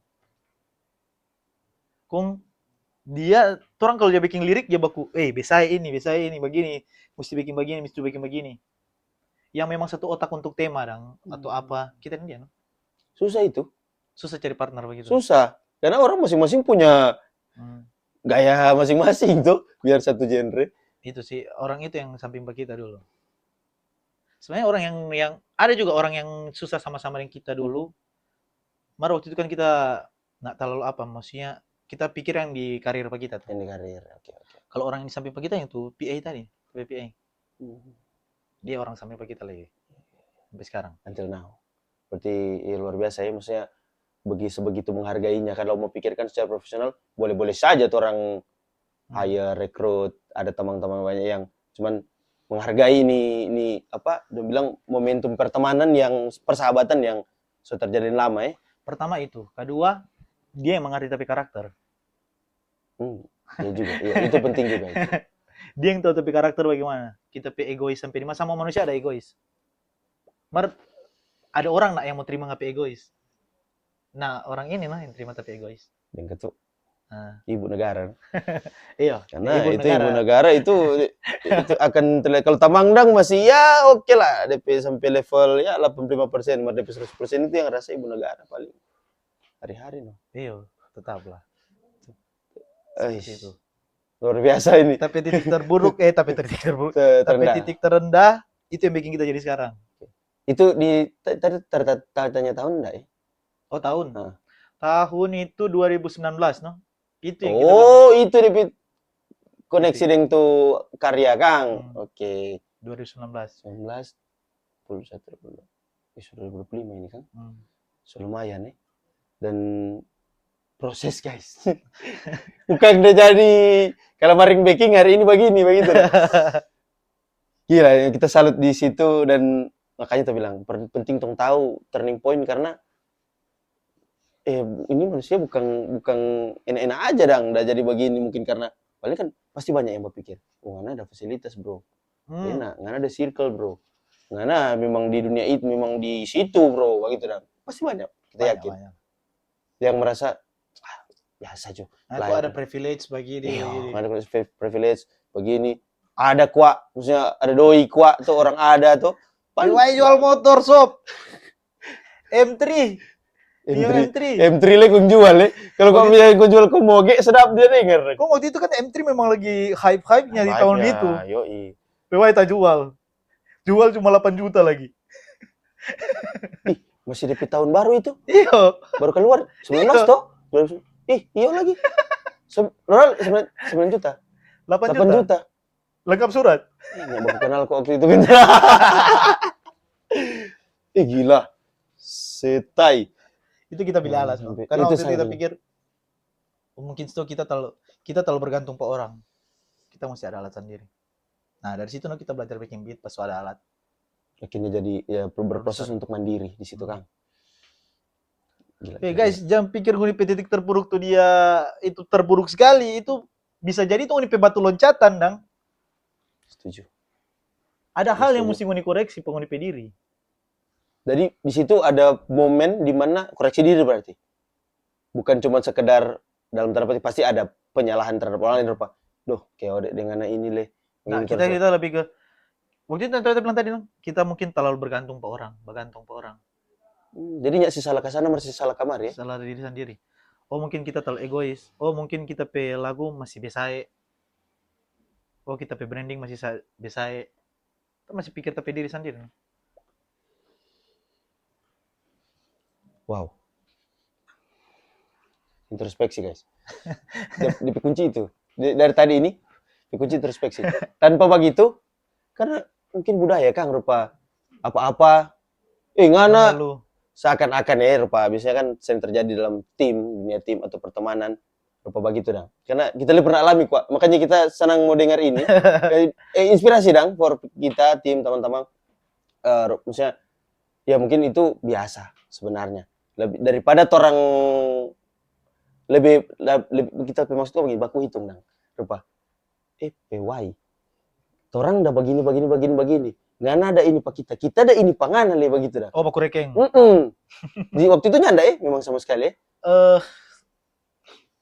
Dia orang kalau dia bikin lirik dia baku, bisa ini begini, mesti bikin begini. Yang memang satu otak untuk tema atau apa, kita dan dia. Susah itu. Susah cari partner begitu. Susah. Karena orang masing-masing punya gaya masing-masing tuh biar satu genre. Itu sih orang itu yang samping kita dulu. Sebenarnya orang yang ada juga orang yang susah sama-sama dengan kita dulu. Mara waktu itu kan kita nggak terlalu apa, maksudnya kita pikir yang di karir kita tuh. Yang di karir, oke. Kalau orang yang di samping kita yang tuh PA tadi, PA. Dia orang samping kita lagi sampai sekarang. Until now. Berarti luar biasa ya, maksudnya sebegitu menghargainya. Kalau mau pikirkan secara profesional, boleh-boleh saja tuh orang hire, rekrut, ada teman-teman banyak yang cuman menghargai ini apa, dia bilang momentum pertemanan yang persahabatan yang sudah terjadi lama ya. Pertama itu, kedua dia yang mengerti tapi karakter. Ya juga, ya, itu penting juga itu. Dia yang tahu tapi karakter bagaimana. Kita egois sampai di masa, sama manusia ada egois. Ada orang yang mau terima ngapain egois. Nah, orang ini yang terima tapi egois. Dan ketuk. Ibu negara. Iya. Karena ibu negara itu akan terlihat. Kalau Tamangdang masih ya oke lah. DP sampai level ya 85%. DP 100% itu yang rasa ibu negara paling. Hari-hari Iya, tetaplah. Itu. Luar biasa ini. Tapi titik terburuk, tapi titik terendah, itu yang bikin kita jadi sekarang. Itu tadi tanya tahun enggak ya? Oh tahun? Tahun itu 2019, Itu yang kita bilang Oh, itu DP koneksi dengan tuh karya Kang. Oke. 2019. 19, 21, 22. Sudah 25 ini kan. So, lumayan ya. Dan proses guys. Bukan udah jadi kalau maring baking hari ini begini begitu. Gila, ya, kita salut di situ dan makanya kita bilang penting tong tahu turning point karena ini manusia bukan enak-enak aja udah jadi begini mungkin karena paling kan pasti banyak yang berpikir, oh ngana ada fasilitas bro, enak, ngana ada circle bro, ngana memang di dunia itu memang di situ bro, begitu dan pasti banyak kita yakin Banyak. yang merasa biasa aja. Aku ada privilege begini. Ada privilege begini, ada kuat, maksudnya ada doi kuat tuh orang ada tuh. Why jual motor sob? M3. M3 lagi kung jual ya. Kalau kau punya kung jual kau moge sedap dia denger. Kok waktu itu kan M3 memang lagi hype-hype-nya di tahun itu. Yoi. Why tak jual? Jual cuma 8 juta lagi. Masih DP tahun baru itu. Iya. Baru keluar 19 toh. Iya lagi. 9 juta. 8 juta. Lengkap surat. Nggak baru kenal kok waktu itu. Gila. Setai. Itu kita pilih alasan. Karena waktu itu kita pikir mungkin itu kita terlalu bergantung ke orang. Kita mesti ada alat sendiri. Nah, dari situ kita belajar bikin beat pas ada alat. Akhirnya jadi ya berproses untuk mandiri di situ, Kang. Gila, guys, jangan pikir Unipe titik terburuk tuh dia itu terburuk sekali. Itu bisa jadi tuh Unipe batu loncatan, Dang. Setuju. Ada hal yang mesti Unipe koreksi Unipe diri. Jadi di situ ada momen di mana koreksi diri berarti. Bukan cuma sekedar dalam tanda petik pasti ada penyalahan terhadap orang lain rupa. Duh, kayak dengan ini leh. Nah, kita lebih ke waktu itu bilang tadi kita mungkin terlalu bergantung ke orang. Jadi nggak sih salah ke sana masih salah kamar ya. Salah diri sendiri. Oh, mungkin kita terlalu egois. Oh, mungkin kita pe lagu masih biasa. Oh, kita pe branding masih biasa. Kita masih pikir tapi diri sendiri. Wow. Introspeksi, guys. Di kunci itu. Dari tadi ini, dikunci introspeksi. Tanpa begitu, karena mungkin budaya, Kang, rupa apa-apa. Ngana, seakan-akan ya, rupa. Biasanya kan sering terjadi dalam dunia tim atau pertemanan. Rupa begitu, Dang. Karena kita lebih pernah alami, kok. Makanya kita senang mau dengar ini. Inspirasi, Dang, for kita, tim, teman-teman. Misalnya, ya mungkin itu biasa sebenarnya. Daripada orang lebih kita maksudnya begini baku hitung Dang rupa PY orang udah begini nggak ada ini pak kita ada ini panganan le begitu dah. Oh, baku rekeng. Di waktu itu nyanda memang sama sekali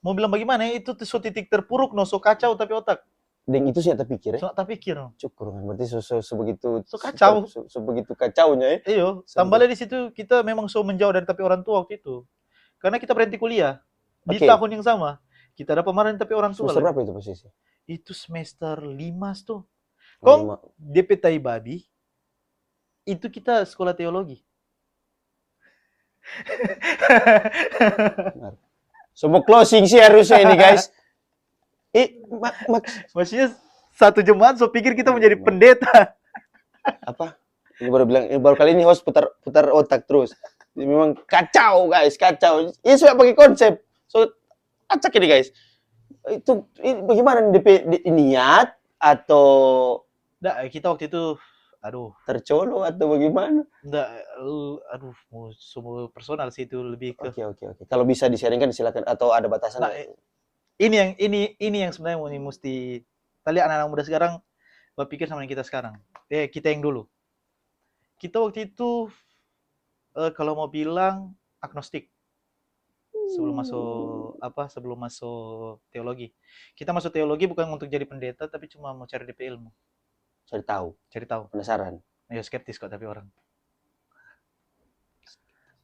mau bilang bagaimana itu so titik terpuruk so kacau tapi otak dan itu sih tak pikir tak pikir cukur kan berarti sebegitu kacau sebegitu kacaunya iyo tambahnya di situ kita memang menjauh dari tapi orang tua waktu itu karena kita berhenti kuliah di tahun yang sama kita ada pemarahan tapi orang tua semester berapa itu posisi itu semester 5 tuh kok DP Tai Babi itu kita sekolah teologi. Semua closing sih harusnya ini guys. Maksudnya satu jemaat pikir kita menjadi pendeta. Apa? Ini baru kali ini host putar otak terus. Memang kacau guys, kacau. Ini sudah pakai konsep. So acak ini guys. Itu bagaimana DP niat atau kita waktu itu tercolo atau bagaimana? Semua personal sih itu lebih ke. Oke. Kalau bisa di-sharingkan silakan atau ada batasan? Ini yang sebenarnya mesti kita lihat anak-anak muda sekarang berpikir sama yang kita sekarang. Kita yang dulu. Kita waktu itu kalau mau bilang agnostik. Sebelum masuk teologi. Kita masuk teologi bukan untuk jadi pendeta tapi cuma mau cari DP ilmu. Cari tahu. Penasaran. Ya skeptis kok tapi orang.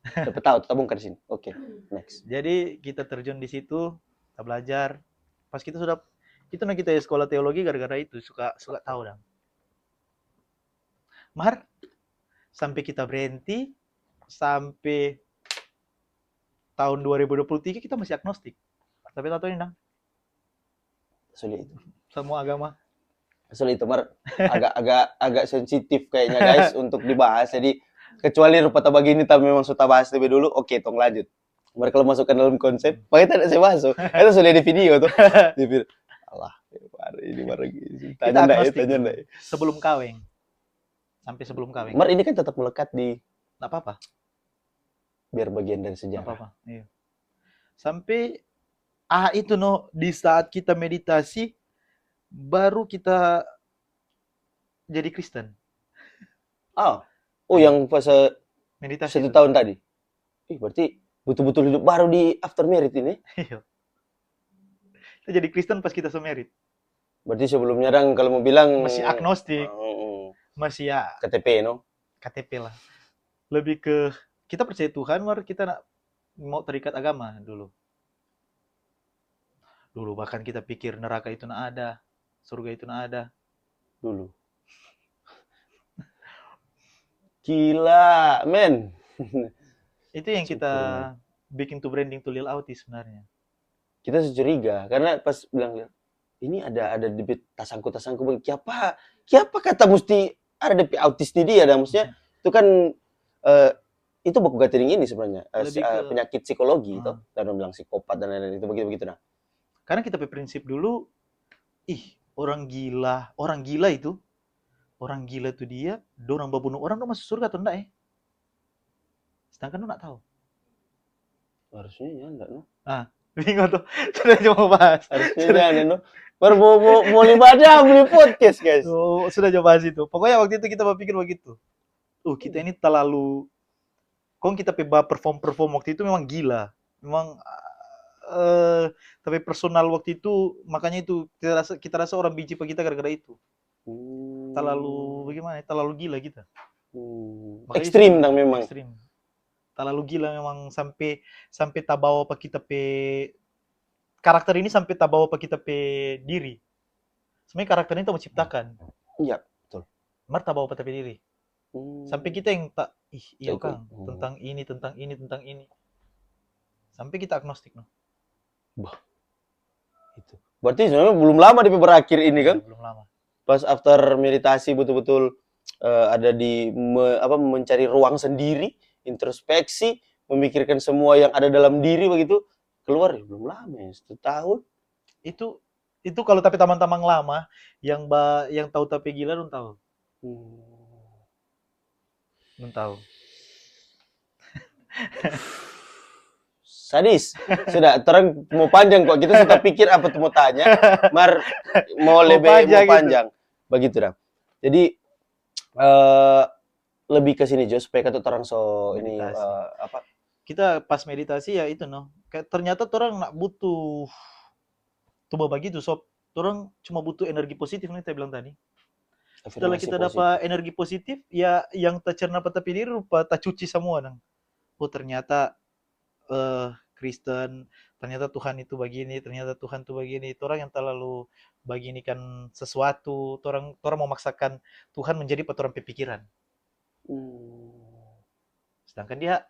Dapat tahu, kita bongkar di sini. Oke, next. Jadi kita terjun di situ, kita belajar. Pas kita sekolah teologi gara-gara itu suka tahu dong. Sampai kita berhenti sampai tahun 2023 kita masih agnostik. Tapi tahu ini dong. Sulit itu. Semua agama. Sulit itu, Mar. Agak sensitif kayaknya guys untuk dibahas. Jadi kecuali rupa begini tapi memang sudah bahas lebih dulu. Oke, tong lanjut. Mar kalau masukkan dalam konsep, makanya tidak saya masuk. Itu sudah di video tuh. Di video. Allah, ini Mar. Kita agnostik Tanya dulu. enggak. Sebelum kawin. Sampai sebelum kawin. Mar ini kan tetap melekat di Nggak apa-apa. biar bagian dari Nggak sejarah. apa-apa. Iya. Sampai itu di saat kita meditasi baru kita jadi Kristen. Oh, yang fase Meditasi. 1 tahun tadi. Berarti betul-betul hidup baru di after married ini. Iya. Kita jadi Kristen pas kita semerit. Berarti sebelumnya dang kalau mau bilang Masih agnostik. Masih ya KTP no. KTP lah. Lebih ke kita percaya Tuhan, kita mau terikat agama dulu. Dulu bahkan kita pikir neraka itu nggak ada, surga itu nggak ada. Dulu. Gila, men. Itu yang kita bikin tuh branding tuh Lil Autis sebenarnya. Kita securiga karena pas bilang ini ada debit tasangku kiapa kata mesti ada debit autis di dia dan maksudnya itu kan itu baku gatering ini sebenarnya penyakit psikologi itu dan bilang psikopat dan lain-lain itu begitu nah. Karena kita berprinsip dulu orang gila itu dia dorang membunuh orang masuk surga atau enggak ya? Sedangkan lu nggak tahu. Harusnya ya enggak no. Bingung tuh. Sudah coba bahas. Harusnya ya no. Baru mau ibadah beli podcast guys. Sudah coba bahas itu. Pokoknya waktu itu kita berpikir begitu. Kita ini terlalu kita perform waktu itu memang gila. Memang tapi personal waktu itu makanya itu kita rasa orang benci kita gara-gara itu. Terlalu bagaimana? Terlalu gila kita. Ekstrim dong memang. Ekstrim. Terlalu gila memang sampai tak bawa apa kita karakter ini sampai tak bawa apa kita diri. Sebenarnya karakter ini tak menciptakan. Iya, betul. Mar tak bawa apa tapi diri. Sampai kita yang tak iya Kang, tentang ini. Sampai kita agnostik no. Itu. Berarti sebenarnya belum lama di berakhir ini kan? Belum lama. Pas after meditasi betul-betul ada di mencari ruang sendiri, introspeksi, memikirkan semua yang ada dalam diri begitu, keluar belum lama ya, 1 tahun. Itu kalau tapi teman-teman lama yang tahu tapi gila belum tahu. Belum tahu. Sadis. Sudah, terang mau panjang kok. Kita sudah pikir apa tuh mau tanya. Mar mau lebih panjang. Gitu. Begitu dah. Jadi lebih ke sini Jo supaya kata orang ini apa? Kita pas meditasi ya itu ternyata orang nak butuh tuh begitu orang cuma butuh energi positif nih saya bilang tadi. Setelah kita dapat energi positif ya yang tercerna pada diri rupa tak cuci semua nang. Ternyata Kristen, ternyata Tuhan itu begini, ternyata Tuhan itu begini. Orang yang terlalu beginikan sesuatu, orang memaksakan Tuhan menjadi orang pikiran. Sedangkan dia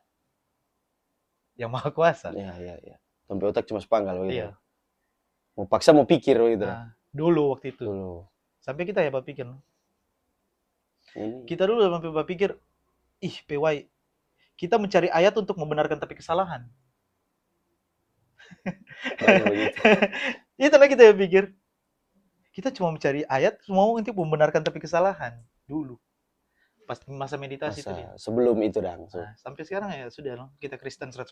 yang maha kuasa. Iya. Sampai otak cuma sepanggal begitu. Iya. Mau paksa mau pikir begitu. Dulu waktu itu. Sampai kita ya berpikir. Kita dulu sampai berpikir, PY, kita mencari ayat untuk membenarkan tapi kesalahan. Itu kita pikir. Kita cuma mencari ayat mau untuk membenarkan tapi kesalahan dulu. Pas masa meditasi itu dia. Sebelum itu dang. Sampai sekarang ya sudah kita Kristen 100%.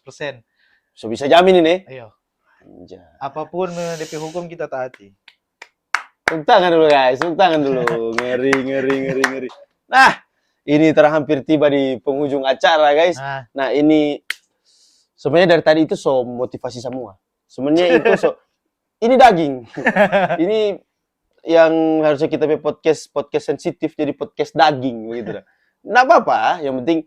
So bisa jamin ini. Ayo. Anjay. Apapun DP hukum kita taati. Tepuk tangan dulu guys, tepuk tangan dulu. Ngeri. Nah, ini hampir tiba di penghujung acara guys. Nah ini sebenarnya dari tadi itu motivasi semua. Sebenarnya itu ini daging. Ini yang harusnya kita podcast sensitif jadi podcast daging begitu. Nggak apa-apa, yang penting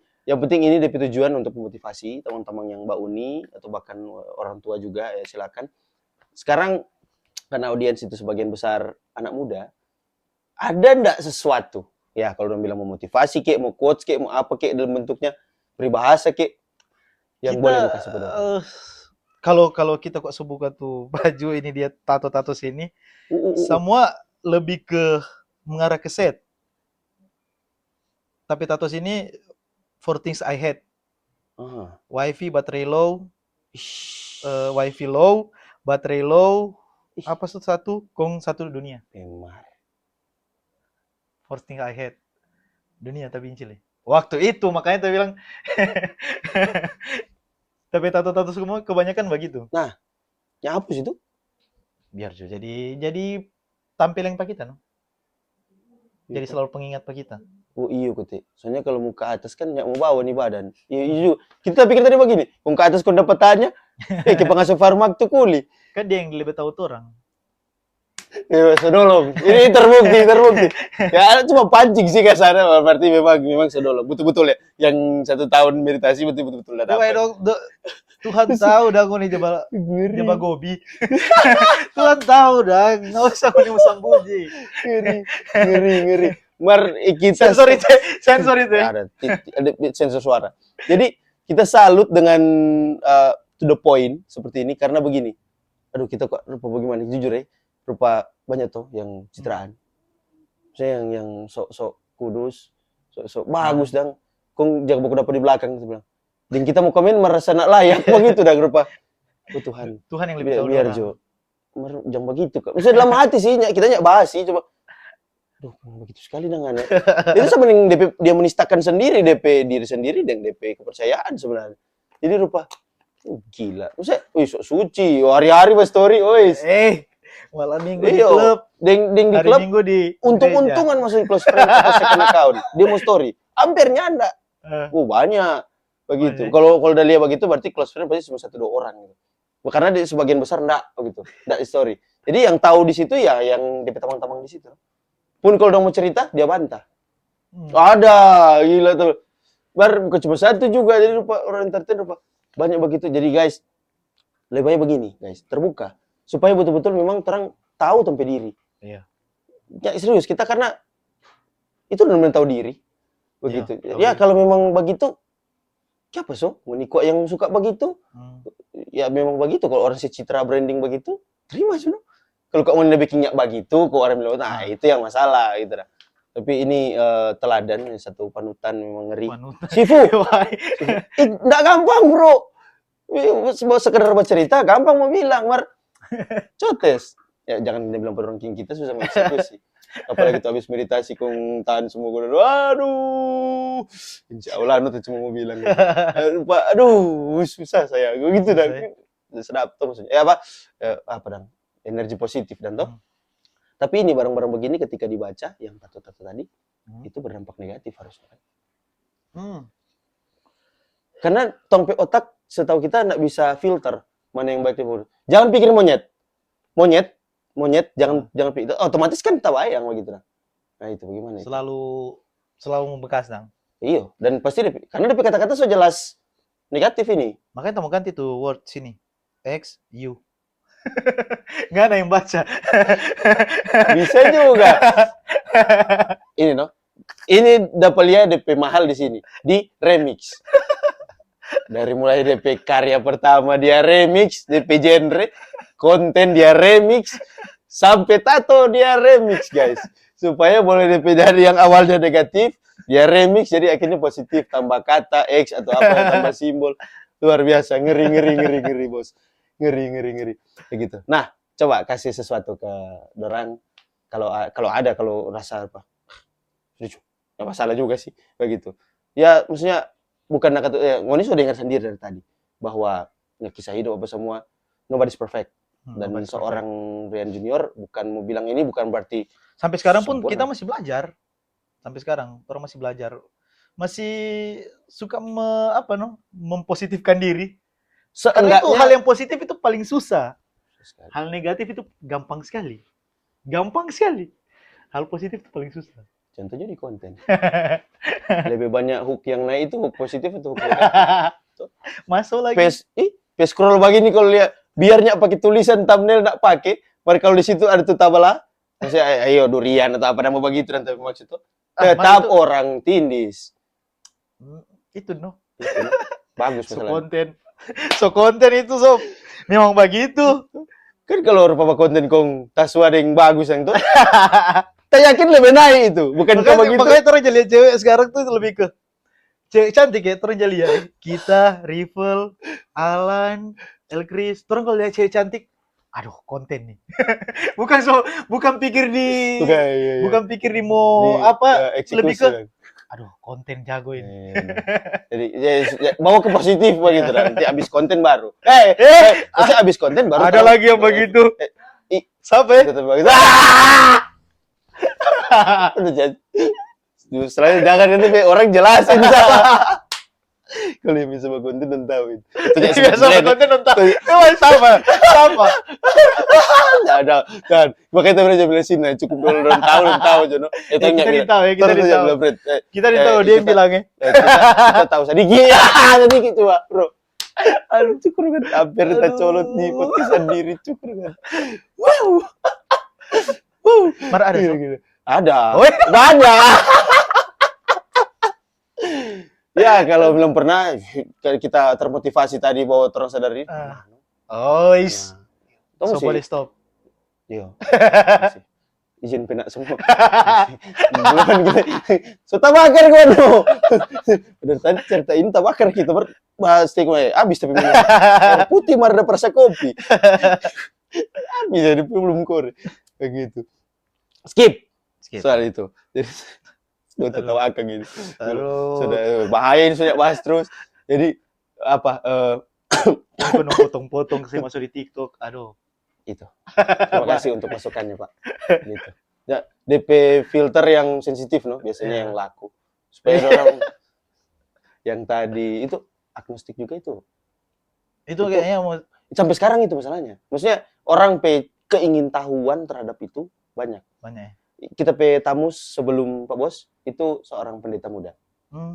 ini DP tujuan untuk memotivasi teman-teman yang Mbak Uni atau bahkan orang tua juga ya silakan. Sekarang karena audiens itu sebagian besar anak muda, ada ndak sesuatu ya kalau orang bilang memotivasi kek, mau quotes kek, mau apa kek dalam bentuknya peribahasa kek yang boleh kasih pada kalau kita kok sebuka tuh baju ini dia tato-tato sini, Uh. semua lebih ke mengarah ke set. Tapi tato sini four things I hate. Ah. Wifi, baterai low, Ish. wifi low, baterai low, Ih. apa satu, kong satu dunia. Memar. Four things I hate. Dunia tapi incil. Waktu itu makanya saya bilang tapi tato-tato semua kebanyakan begitu. Nah, yang hapus itu? Biar juga jadi tampil yang pak kita, no? Jadi selalu pengingat pak kita. Oh iya Kote. Soalnya kalau muka atas kan nggak mau bawa nih badan. Iya, iya. Kita pikir tadi begini, muka atas kau dapat tanya, ke pengasuh farmak tuh kuli. Kan dia yang lebih tahu tuh orang. Ya, sedolong. Ini terbukti. Ya, cuma pancing sih kasarnya. Berarti memang sedolong. Betul-betul ya. Yang 1 tahun meditasi betul-betul udah Coba dapat. dong, Tuhan tahu dah aku nih coba Ngeri. gobi. Tuhan tahu dah, nggak usah aku nih sambunyi. Ngeri. Mar kita Sensor itu. ada sensor suara. Jadi kita salut dengan to the point seperti ini karena begini. Aduh kita kok rupa bagaimana jujur ya. Rupa banyak tuh yang citraan. Saya yang sok kudus, sok bagus dan kong jangan baku dapat di belakang gitu bilang. Dan kita mau komen merasa nak layak begitu dah rupa. Oh Tuhan. Tuhan yang lebih tahu Biar orang. Jo. Jangan begitu kan. Maksudnya dalam hati sih kita nyak bahas sih coba. Aduh, begitu sekali dengan itu sebenarnya dia menistakan sendiri DP diri sendiri dan DP kepercayaan sebenarnya. Jadi rupa gila. Maksudnya, sok suci, hari-hari mas story, Malam minggu di klub. Deng di Hari klub. minggu di Untung-untungan masuk close friend atau second account. Dia mau story. Hampir nyanda. Banyak begitu. Kalau udah lihat begitu berarti close friend pasti cuma 1-2 orang gitu. Karena di sebagian besar enggak begitu. Enggak di story. Jadi yang tahu di situ ya yang DP tamang-tamang di situ. Pun kalau udah mau cerita dia bantah. Ada gila tuh. Bukan cuma satu juga jadi lupa orang entertain lupa. Banyak begitu. Jadi guys, lebih banyak begini guys, terbuka supaya betul-betul memang terang tahu tempe diri. Iya. Ya serius kita karena itu benar-benar tahu diri. Begitu. Iya, Ya kalau memang begitu siapa mau kok yang suka begitu? Ya memang begitu kalau orang secitra branding begitu, terima sih. Kalau kau mau bikinnya begitu, kok orang bilang, nah itu yang masalah gitu dah. Tapi ini teladan satu panutan memang ngeri. Sifu, nggak gampang bro. Sekedar bercerita, gampang mau bilang, Mar. Cotes. Ya jangan bilang pada orang kita susah mengeksekusi. Apalagi tuh habis meditasi kong tahan semua gue aduh. Insya Allah tuh cuma mau bilang. Aduh, susah saya. Gitu dah. Sedap tuh maksudnya. Ya apa dong? Energi positif dan toh. Tapi ini barang-barang begini ketika dibaca yang tato-tato tadi itu berdampak negatif harusnya. Karena tongpe otak setahu kita nggak bisa filter mana yang baik dan buruk. Jangan pikir monyet jangan pikir otomatis kan kita bayang begitu nah. Nah itu bagaimana? Selalu membekas dong. Iya, dan pasti karena DP kata-kata so jelas negatif ini. Makanya mau ganti tuh word sini. X, U. Nggak ada yang baca. Bisa juga. Ini no. Ini dapat lihat DP mahal di sini. Di remix. Dari mulai DP karya pertama dia remix, DP genre, konten dia remix, sampai tato dia remix guys. Supaya boleh DP dari yang awalnya negatif, dia remix jadi akhirnya positif. Tambah kata, X atau apa, tambah simbol. Luar biasa, ngeri bos. Ngeri. Begitu. Nah, coba kasih sesuatu ke dorang. Kalau rasa apa. Lucu. Gak masalah juga sih. Begitu. Ya, maksudnya, bukan ngoni sudah dengar sendiri dari tadi. Bahwa kisah hidup apa semua, nobody's perfect. Dan seorang Rian Junior, bukan mau bilang ini bukan berarti. Sampai sekarang pun kita masih belajar. Sampai sekarang, orang masih belajar. Masih suka mempositifkan diri. Karena itu hal yang positif itu paling susah. Hal negatif itu gampang sekali. Hal positif itu paling susah. Contohnya di konten. Lebih banyak hook yang naik itu hook positif atau hook negatif. Masuk lagi. Pes scroll begini kalau lihat biarnya pakai tulisan thumbnail enggak pakai. Mari kalau di situ ada tuh tabala. Maksudnya ayo durian atau apa nama begitu nanti maksud itu. Tetap orang tindis. Itu no. Bagus konten So konten itu sob. Memang begitu. Kan kalau rupa konten kong taswa ada yang bagus yang tuh, tak yakin lebih naik itu, bukan kau begitu. Makanya terus lihat cewek sekarang tuh lebih ke cewek cantik ya, terus lihat kita, Rival, Alan, Elkris, terus kalau lihat cewek cantik, aduh konten nih. bukan pikir di Oke, iya, iya. bukan pikir di mau apa, lebih eksekusi ke kan. aduh konten jago ini. Jadi ya, bawa ke positif begitu dan nanti abis konten baru. Maksudnya abis konten baru. Ada lagi yang begitu. Sampai Tetap begitu. Udah jadi. Justru jangan itu orang jelasin kalau yang bisa buat konten dan tahu itu. biasa konten nonton. Sama. Ada kan makanya kita udah bilang sini cukup dulu tahu aja no. Itu yang Kita tahu ya, kita tahu. Kita tahu dia yang bilangnya. Kita tahu sedikit ya, sedikit coba, Bro. Aduh cukur kan hampir kita colot di podcast sendiri cukur kan. Wow. Mar ada. Ada. Oh, banyak. Ya kalau belum pernah kita termotivasi tadi bahwa terus sadar ini. Oh, is. So boleh stop. Iya. Izin penak semua. Bukan gitu. So tabakar gua no. Benar tadi cerita ini tabakar kita bahas tikma habis tapi minum. Air putih marda perasa kopi. Habis jadi belum kore. Begitu. Skip. Soal itu. Jadi udah tahu akan gitu. Sudah bahaya ini sudah bahas terus. Jadi apa penuh potong-potong saya masuk di TikTok. Aduh. Itu. Terima kasih untuk masukannya, Pak. Gitu. Ya, DP filter yang sensitif no, biasanya yang laku. Supaya orang yang tadi itu agnostik juga itu. Itu kayaknya mau sampai sekarang itu masalahnya. Maksudnya orang keingintahuan terhadap itu banyak. Banyak. Kita tamu sebelum Pak Bos itu seorang pendeta muda.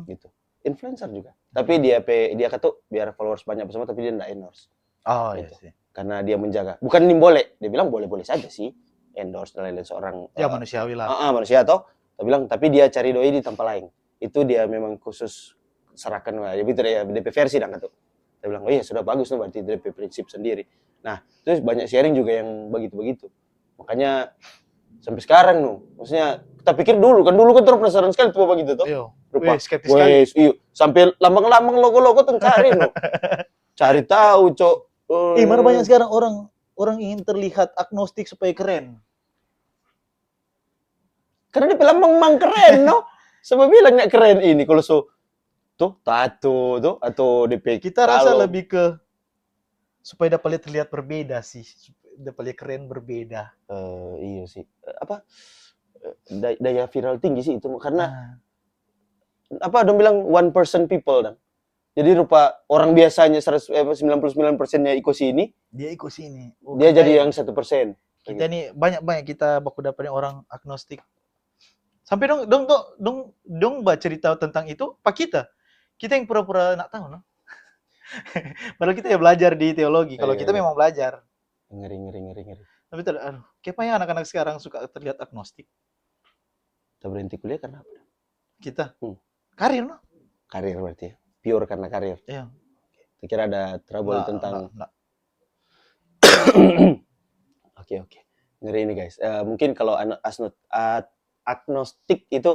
Gitu. Influencer juga. Tapi dia kata biar followers banyak bersama tapi dia enggak endorse. Oh gitu. Iya sih. Karena dia menjaga. Bukan ini boleh, dia bilang boleh-boleh saja sih endorse dan lain-lain seorang ya manusiawi lah. Manusia toh. Dia bilang tapi dia cari doi di tempat lain. Itu dia memang khusus serahkan ya gitu ya DP versi dan gitu. Dia bilang, "Oh iya, sudah bagus tuh berarti DP prinsip sendiri." Nah, terus banyak sharing juga yang begitu-begitu. Makanya sampai sekarang no. Maksudnya kita pikir dulu kan terus penasaran sekali tuh begitu toh. Iya. Rupa skeptis sekali. Iya, sampai lambang-lambang logo-logo tuh cari no. Cari tahu, Cok. Mana banyak sekarang orang ingin terlihat agnostik supaya keren. Karena dia lambang mang keren, no? Sebab bilang nggak keren ini kalau tuh tato tuh atau DP. Kita rasa lebih ke supaya dapat terlihat berbeda sih, dapat lihat keren berbeda. Iya sih. Apa? Daya viral tinggi sih itu karena apa dong bilang 1% people dan. Jadi rupa orang biasanya 99%-nya ikut sini. Dia ikut sini. Dia jadi yang 1%. Kita nih banyak kita baku dapatnya orang agnostik. Sampai dong baca cerita tentang itu pak kita yang pura-pura nak tahu no. Padahal kita ya belajar di teologi. Kalau kita memang belajar. Ngeri. Tapi kayaknya anak-anak sekarang suka terlihat agnostik. Kita berhenti kuliah karena apa? Kita karir no. Karir berarti ya. Pure karena karir. Iya. Kira ada trouble tentang. Oke. Ngeri ini guys. Mungkin kalau agnostik itu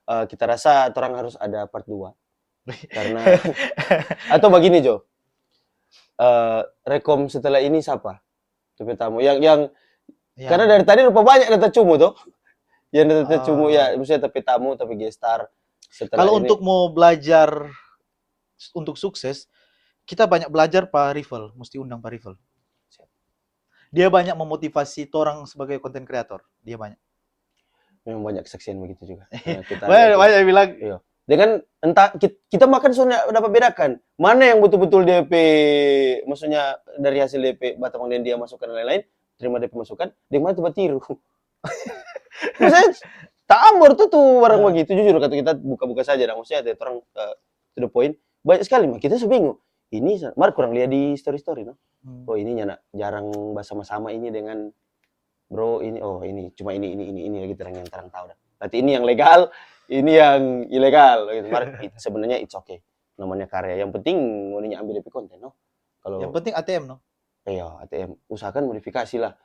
kita rasa orang harus ada part 2. Karena atau begini Jo. Rekom setelah ini siapa? Tuh tamu yang karena dari tadi lupa banyak data cumu tuh. Yang data cumu ya maksudnya tapi tamu tapi gestar. Kalau untuk mau belajar untuk sukses, kita banyak belajar Pak Rival, mesti undang Pak Rival. Dia banyak memotivasi orang sebagai konten kreator. Dia banyak. Memang banyak kesaksian begitu juga. banyak bilang. Iya. Dengan entah kita makan sudah dapat bedakan mana yang betul-betul DP, maksudnya dari hasil DP batang dan dia masukkan dan lain-lain, terima DP masukan, dia mana tuh tiru. Maksudnya tak amor tuh orang begitu jujur kata kita buka-buka saja, dan maksudnya ada orang to the point. Banyak sekali mah kita bingung. Ini Mar kurang lihat di story no. Oh ini nyana jarang bahas sama-sama ini dengan bro ini ini cuma ini lagi yang terang tahu dah. Berarti ini yang legal, ini yang ilegal gitu. Mar sebenarnya it's okay. Namanya karya. Yang penting mau ambil DP konten no. Kalau Yang penting ATM no. iya ATM usahakan modifikasi lah.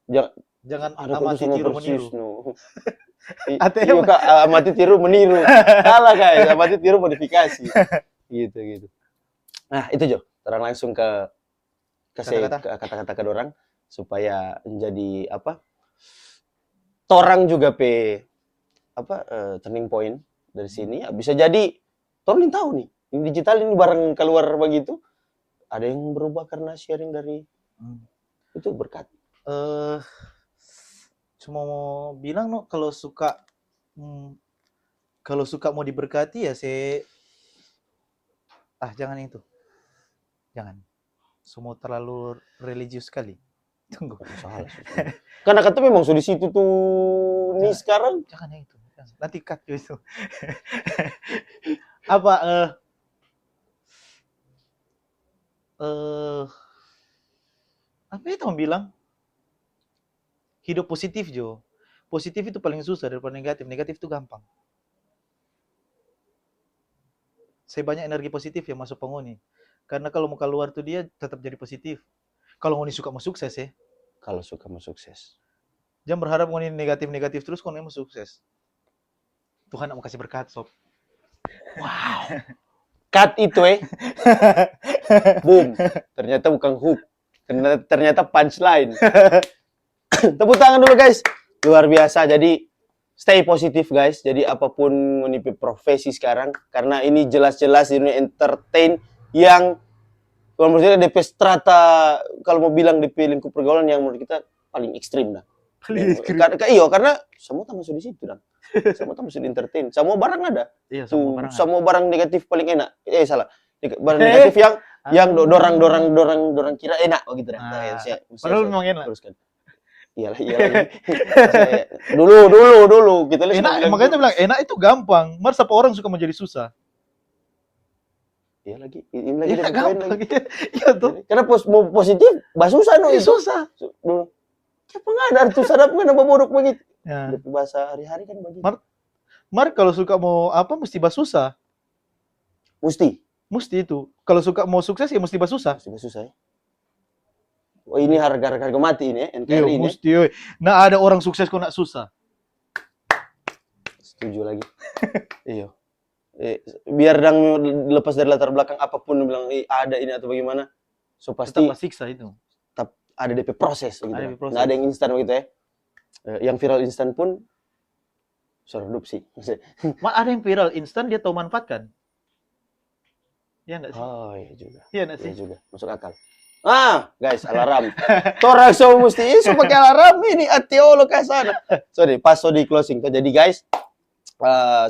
Jangan Jangan ada tuh amati sama tiru persis meniru. no. ATM. Iya kak, amati tiru meniru. Salah guys, amati tiru modifikasi. Gitu. Nah itu Jo, terang langsung ke Kata-kata. kata-kata ke dorang supaya menjadi apa? Torang juga turning point dari sini ya, bisa jadi torang tahu nih ini digital ini barang keluar begitu ada yang berubah karena sharing dari itu berkat. Eh, Cuma mau bilang no kalau suka mau diberkati ya jangan itu. Jangan. Semua terlalu religius sekali. Tunggu. Salah. Karena kata memang sudah di situ tuh nih sekarang. Jangan yang itu. Jangan. Nanti cut itu. Apa apa itu mau bilang? Hidup positif Jo. Positif itu paling susah daripada negatif. Negatif itu gampang. Saya banyak energi positif yang masuk penghuni. Karena kalau mau keluar tuh dia tetap jadi positif. Kalau ngoni suka mau sukses ya. Kalau suka mau sukses. Jangan berharap ngoni negatif-negatif terus ngoni mau sukses. Tuhan mau kasih berkat sob. Wow. Cut itu boom. Ternyata bukan hook. Ternyata punchline. Tepuk tangan dulu guys. Luar biasa. Jadi stay positif guys. Jadi apapun ngoni profesi sekarang, karena ini jelas-jelas ini entertain yang kalau menurut kita DP strata, kalau mau bilang DP lingkup pergaulan yang menurut kita paling ekstrim dah. Iya, karena semua tak masuk di situ dah. Semua tak masuk di entertain. Semua barang ada. Iya, semua barang negatif paling enak. Salah. Barang negatif yang dorang kira enak begitu dah. Padahal memang enak. Teruskan. Iyalah. Dulu kita lihat. Enak, makanya bilang enak itu gampang. Masa apa orang suka menjadi susah? Iya lagi. Ini lagi ya, gampang. Iya tuh. Karena mau positif, susah no itu. Susah. Siapa nggak ada arti sadap nggak nama bodoh begitu. Ya. Bahasa hari-hari kan begitu. Mar kalau suka mau apa mesti susah. Mesti itu. Kalau suka mau sukses ya mesti susah. Mesti susah ya. Oh ini harga mati ini ya, NKRI ini. Mesti. Nah ada orang sukses kok nak susah. Setuju lagi. Iya. Biar dang lepas dari latar belakang apapun bilang ada ini atau bagaimana, so pasti tetap siksa itu. Ada DP proses gitu. Nggak ada yang instan gitu ya. Yang viral instan pun redup sih. Ada yang viral instan dia tahu manfaatkan. Iya nggak sih? Oh iya juga. Iya nggak sih? Iya juga. Masuk akal. Guys, alarm. Torang so mesti iso pakai alarm ini atiolo ke sana. Sorry, pas di closing. Jadi guys,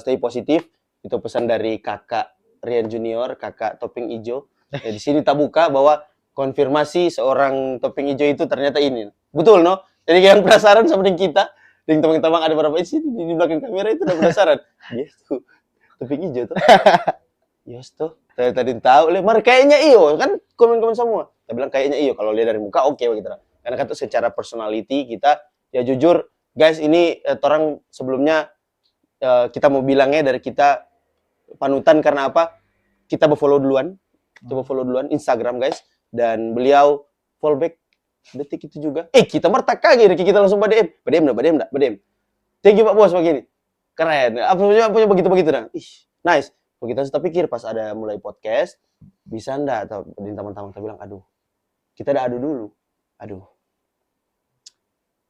stay positif. Itu pesan dari kakak Rian Junior, kakak Topeng Ijo. Di sini tak buka bahwa konfirmasi seorang Topeng Ijo itu ternyata ini. Betul, no? Jadi yang penasaran sama dengan kita, dengan teman-teman ada berapa isi di belakang kamera itu udah penasaran. Yes tuh, Topeng Ijo tuh. Yes tuh. Tadi tahu, mar kayaknya iyo kan komen-komen semua. Kita bilang kayaknya iyo kalau lihat dari muka oke begitu. Karena kan tuh secara personality kita ya jujur guys ini orang sebelumnya kita mau bilangnya dari kita panutan karena apa? Kita follow duluan. Coba follow duluan Instagram guys dan beliau fallback detik itu juga. Kita mertak kaget kita langsung badem. Thank you Pak Bos begini. Keren. Apa punya begitu-begitu dah. Nice. Kita sudah pikir pas ada mulai podcast bisa enggak atau teman-teman kita bilang aduh. Kita dah adu dulu. Aduh.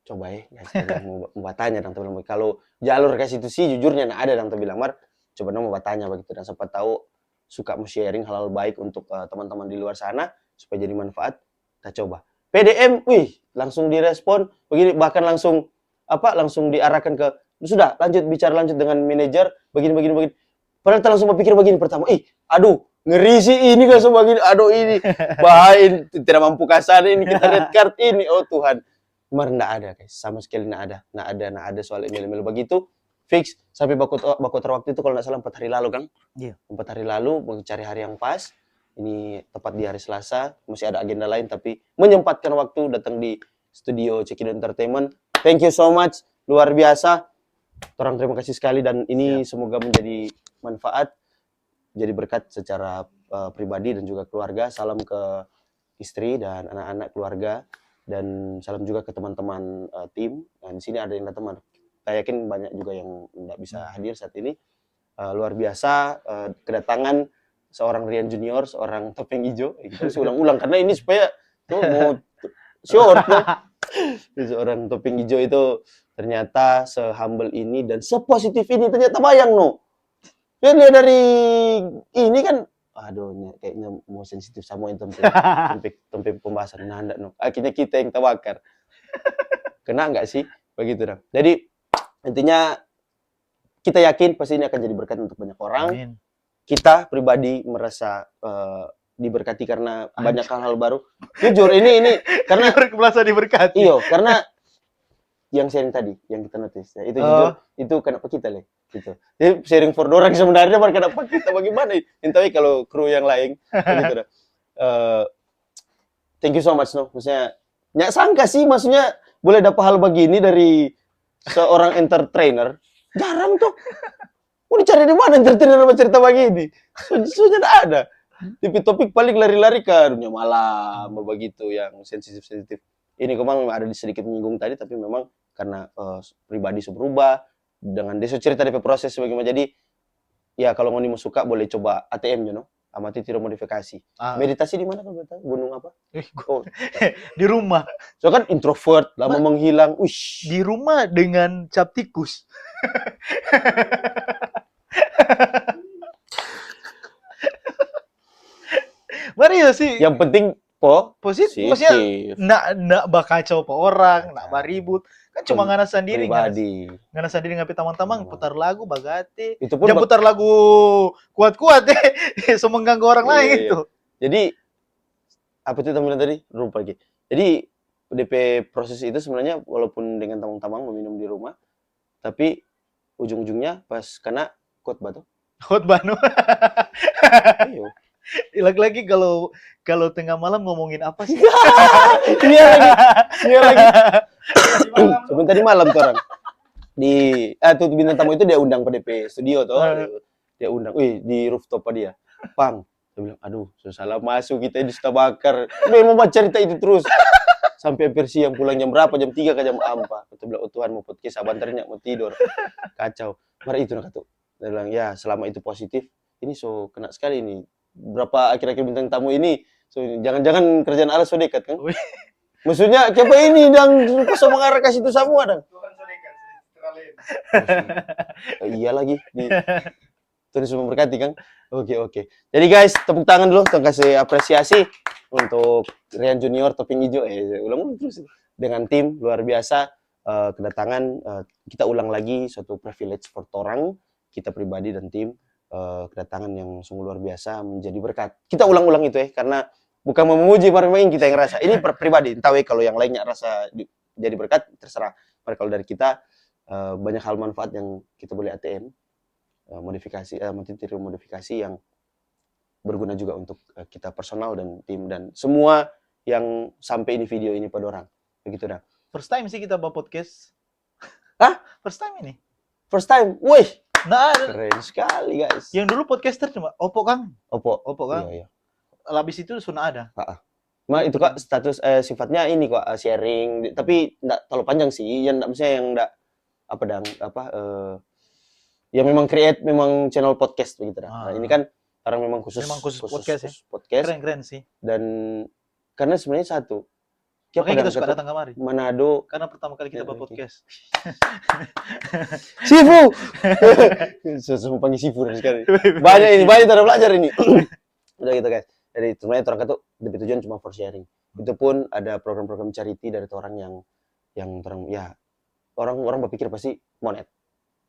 Coba ya guys mau tanya dan teman-teman kalau jalur ke situ sih jujurnya ada dan bilang Mar coba mau bertanya begitu dan siapa tahu suka mau sharing hal-hal baik untuk teman-teman di luar sana supaya jadi manfaat kita coba PDM langsung direspon begini bahkan langsung diarahkan ke sudah lanjut dengan manajer begini padahal kita langsung berpikir begini pertama aduh ngeri sih ini kan semua gini aduh ini bahaya tidak mampu kasar ini kita red card ini oh Tuhan Mar enggak ada guys sama sekali enggak ada soal email begitu fix sampai baku waktu itu kalau nggak salah 4 hari lalu kan? Iya. 4 hari lalu mau cari hari yang pas. Ini tepat di hari Selasa, masih ada agenda lain tapi menyempatkan waktu datang di studio Cekidot Entertainment. Thank you so much, luar biasa. Orang terima kasih sekali dan ini semoga menjadi manfaat, jadi berkat secara pribadi dan juga keluarga. Salam ke istri dan anak-anak keluarga, dan salam juga ke teman-teman tim. Dan di sini ada yang datang, saya yakin banyak juga yang tidak bisa hadir saat ini. Luar biasa kedatangan seorang Rian Junior, seorang topeng hijau. Kita ulang-ulang karena ini supaya tuh mau short tuh. Seorang topeng hijau itu ternyata se-humble ini dan sepositif ini, ternyata bayang no. Dia lihat dari ini kan, aduh kayaknya mau sensitif sama yang topeng pembahasan. Nah, enggak no. Akhirnya kita yang tawakar. Kena nggak sih? Begitu dah. Jadi intinya kita yakin pasti ini akan jadi berkat untuk banyak orang. Amin. Kita pribadi merasa diberkati karena banyak hal-hal baru. Jujur ini karena merasa diberkati. iyo, karena yang sharing tadi yang kita notice ya, itu jujur itu kenapa kita gitu. Jadi sharing for orang sebenarnya kenapa kita bagaimana? Tapi kalau kru yang lain gitu dah. Thank you so much no. Maksudnya nggak sangka sih, maksudnya boleh dapat hal begini dari seorang entertainer. Jarang tuh. Mau dicari di mana entertainer sama cerita begini? Sudah tidak ada. Topik paling lari-lari ke dunia malam, begitu yang sensitif-sensitif. Ini memang ada sedikit menyinggung tadi, tapi memang karena pribadi berubah dengan dia cerita dari proses bagaimana. Jadi ya kalau mau suka boleh coba ATM you know, amati tiru modifikasi. Meditasi di mana kalau tahu? Gunung apa? Oh, di rumah. So kan introvert, lama menghilang. Uish. Di rumah dengan cap tikus. Mari ya sih. Yang penting positif. Maksudnya nak bakacau pe orang, nak baribut. Kan cuma ngana sendiri. Ngana sendiri ngapi teman-teman putar lagu bagate. Itu pun jangan putar lagu kuat-kuat deh. So mengganggu orang lain itu. Jadi apa itu teman tadi? Lupa lagi. Jadi DP proses itu sebenarnya walaupun dengan tamang-tamang meminum di rumah, tapi ujung-ujungnya pas kena khotbah tuh. Khotbah no. Lagi-lagi kalau tengah malam ngomongin apa sih? Iya lagi. Sebentar tadi malam tuh orang tuh bintang tamu itu dia undang ke DP studio tuh. Dia undang, di rooftop dia. Pang, dia bilang, aduh, salah masuk kita di Suta Bakar. Memang mau cerita itu terus. Sampai hampir siang, pulang jam berapa? Jam 3 ke jam 4. Kita bilang, oh Tuhan mau podcast, abantarnya mau tidur. Kacau. Mari itu nak tuh. Dia bilang, ya selama itu positif, ini so kena sekali nih. Berapa akhir-akhir bintang tamu ini, so jangan-jangan kerjaan Allah so dekat kan? Maksudnya siapa ini yang so mengarah ke situ semua dong? Iya lagi. Terus memberkati kan? Oke. Jadi guys, tepuk tangan dulu, untuk kasih apresiasi untuk Rian Junior Topeng Hijau. Ulang terus dengan tim luar biasa kedatangan. Kita ulang lagi suatu privilege for orang, kita pribadi dan tim. Kedatangan yang sungguh luar biasa menjadi berkat. Kita ulang-ulang itu karena bukan mau memuji, main kita yang rasa. Ini pribadi, tahu kalau yang lainnya rasa jadi berkat terserah. Kalau dari kita banyak hal manfaat yang kita boleh ATM, modifikasi, tiru modifikasi yang berguna juga untuk kita personal dan tim dan semua yang sampai ini video ini pada orang. Begitu dah. First time sih kita bawa podcast. Hah? First time ini? First time? Wih! Nah, keren sekali guys. Yang dulu podcaster cuma Oppo kan? Oppo kan? Iya. Habis itu sudah ada. Itu kok status sifatnya ini kok sharing, tapi enggak terlalu panjang sih. Yang enggak misalnya yang enggak ya memang create memang channel podcast begitu dah. Nah, ini kan orang memang khusus podcast. Keren sih. Dan karena sebenarnya satu. Makanya kita suka datang kemari. Manado. Karena pertama kali kita buat podcast. Sifu. Semua panggil Sifu dari sekali. Banyak kita belajar ini. Udah gitu guys. Jadi sebenarnya orang kata lebih tujuan cuma for sharing. Itu pun ada program-program charity dari orang yang orang ya orang berpikir pasti monet.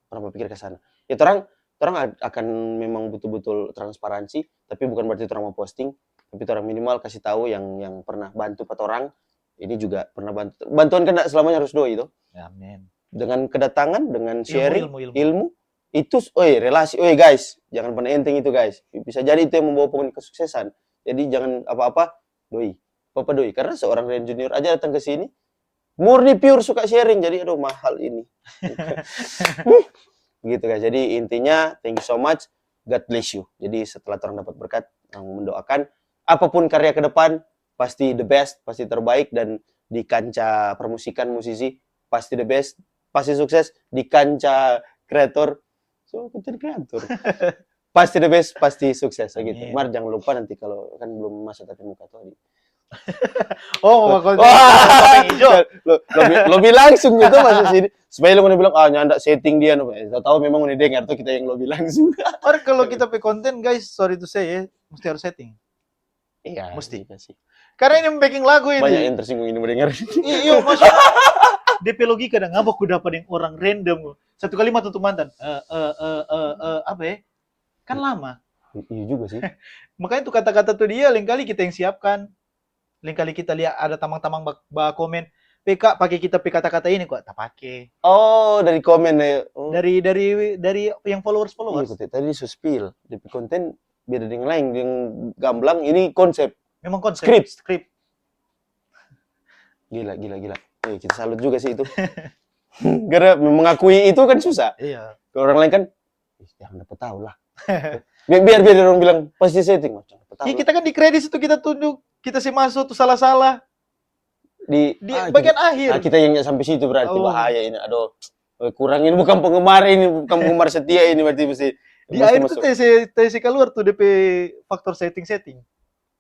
Orang berpikir ke sana. Ya orang akan memang betul-betul transparansi, tapi bukan berarti orang mau posting, tapi orang minimal kasih tahu yang pernah bantu orang. Ini juga pernah bantuan kan selamanya harus doi itu. Amin. Dengan kedatangan, dengan sharing ilmu. Itu relasi. Guys, jangan pernah enteng itu guys. Bisa jadi itu yang membawa pohon kesuksesan. Jadi jangan apa-apa doi. Apa doi? Karena seorang Rian Junior aja datang ke sini murni pure suka sharing. Jadi aduh mahal ini. Gitu guys. Jadi intinya thank you so much. God bless you. Jadi setelah orang dapat berkat, orang mendoakan apapun karya ke depan pasti the best, pasti terbaik, dan di kancah permusikan musisi pasti the best, pasti sukses, di kancah kreator, so konten kreator pasti the best, pasti sukses gitu. Amin. Mar jangan lupa nanti kalau kan belum masa tapi muka tuh. Oh, mau konten Wah, topeng hijau. lebih langsung gitu masuk sini. Supaya lu bilang, nyanda setting dia. Tahu memang udah dengar tuh kita yang lebih langsung. Or kalau kita pe konten guys, sorry to say ya, mesti harus setting. Iya, Mesti. iya sih. Karena ini making lagu ini. Banyak yang tersinggung ini mendengar. Iya, maksudnya DP logika dan ngapa aku dapat yang orang random. Satu kalimat untuk mantan. Apa ya? Kan lama. Iya juga sih. Makanya tuh kata-kata tuh dia lain kali kita yang siapkan. Lain kali kita lihat ada tamang-tamang komen, PK pakai kita pe kata-kata ini kok tak pakai. Oh, dari komen ya. Oh. Dari yang Iya, followers. tadi spill di konten beda dengan lain, yang gamblang ini konsep. Memang konsep. Skrip. Gila. Kita salut juga sih itu. Karena mengakui itu kan susah. Iya. Kalau orang lain kan, jangan dapat tahu lah. biar orang bilang pasti setting, macam dapat tahu. Iya, kita kan di kredit itu kita tunjuk, kita sih masuk tuh salah-salah Di bagian akhir. Kita yang sampai situ berarti Oh. bahaya ini. Aduh, kurang ini bukan penggemar setia ini berarti mesti. Di akhir tuh TC keluar tuh DP faktor setting.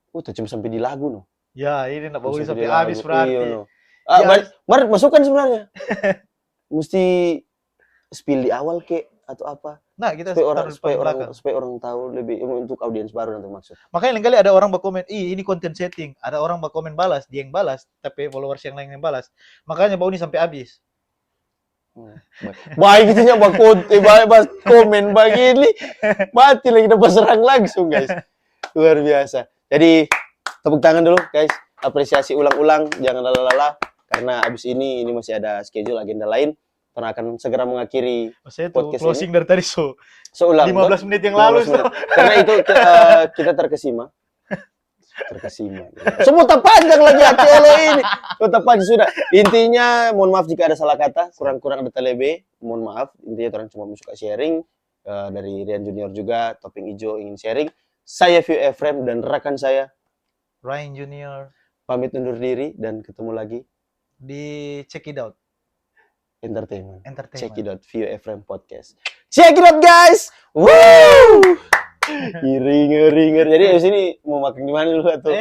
Tuh cuma sampai di lagu no. Ya, ini nak bawa Sampai sampai di lagu. habis berarti. Iya, no. Ya. Mar masukkan sebenarnya. Mesti spill di awal atau apa? Nah, kita supaya orang tahu lebih untuk audiens baru nanti maksud. Makanya lain kali ada orang berkomen, ini konten setting. Ada orang berkomen balas, dia yang balas, tapi followers yang lain yang balas. Makanya bau ini sampai habis. Baik itunya komen begini, mati lagi dapat serang langsung guys. Luar biasa. Jadi tepuk tangan dulu guys, apresiasi ulang-ulang, jangan lalala karena abis ini masih ada schedule agenda lain. Karena akan segera mengakhiri Saya tuh podcast closing ini. dari tadi Ulang, 15 menit yang lalu. 15 menit. Karena itu kita terkesima. Semua tak panjang lagi Acelo ini. Tetap panjang sudah. Intinya mohon maaf jika ada salah kata, kurang-kurang ada telebe, mohon maaf. Intinya orang cuma suka sharing dari Rian Junior juga, Topeng Ijo ingin sharing. Saya View Efrem dan rekan saya Ryan Junior pamit undur diri dan ketemu lagi di Check It Out Entertainment. Check it out, View Efrem Podcast. Check it out guys. Woo! Ringer. Jadi di sini mau makan di mana dulu atau?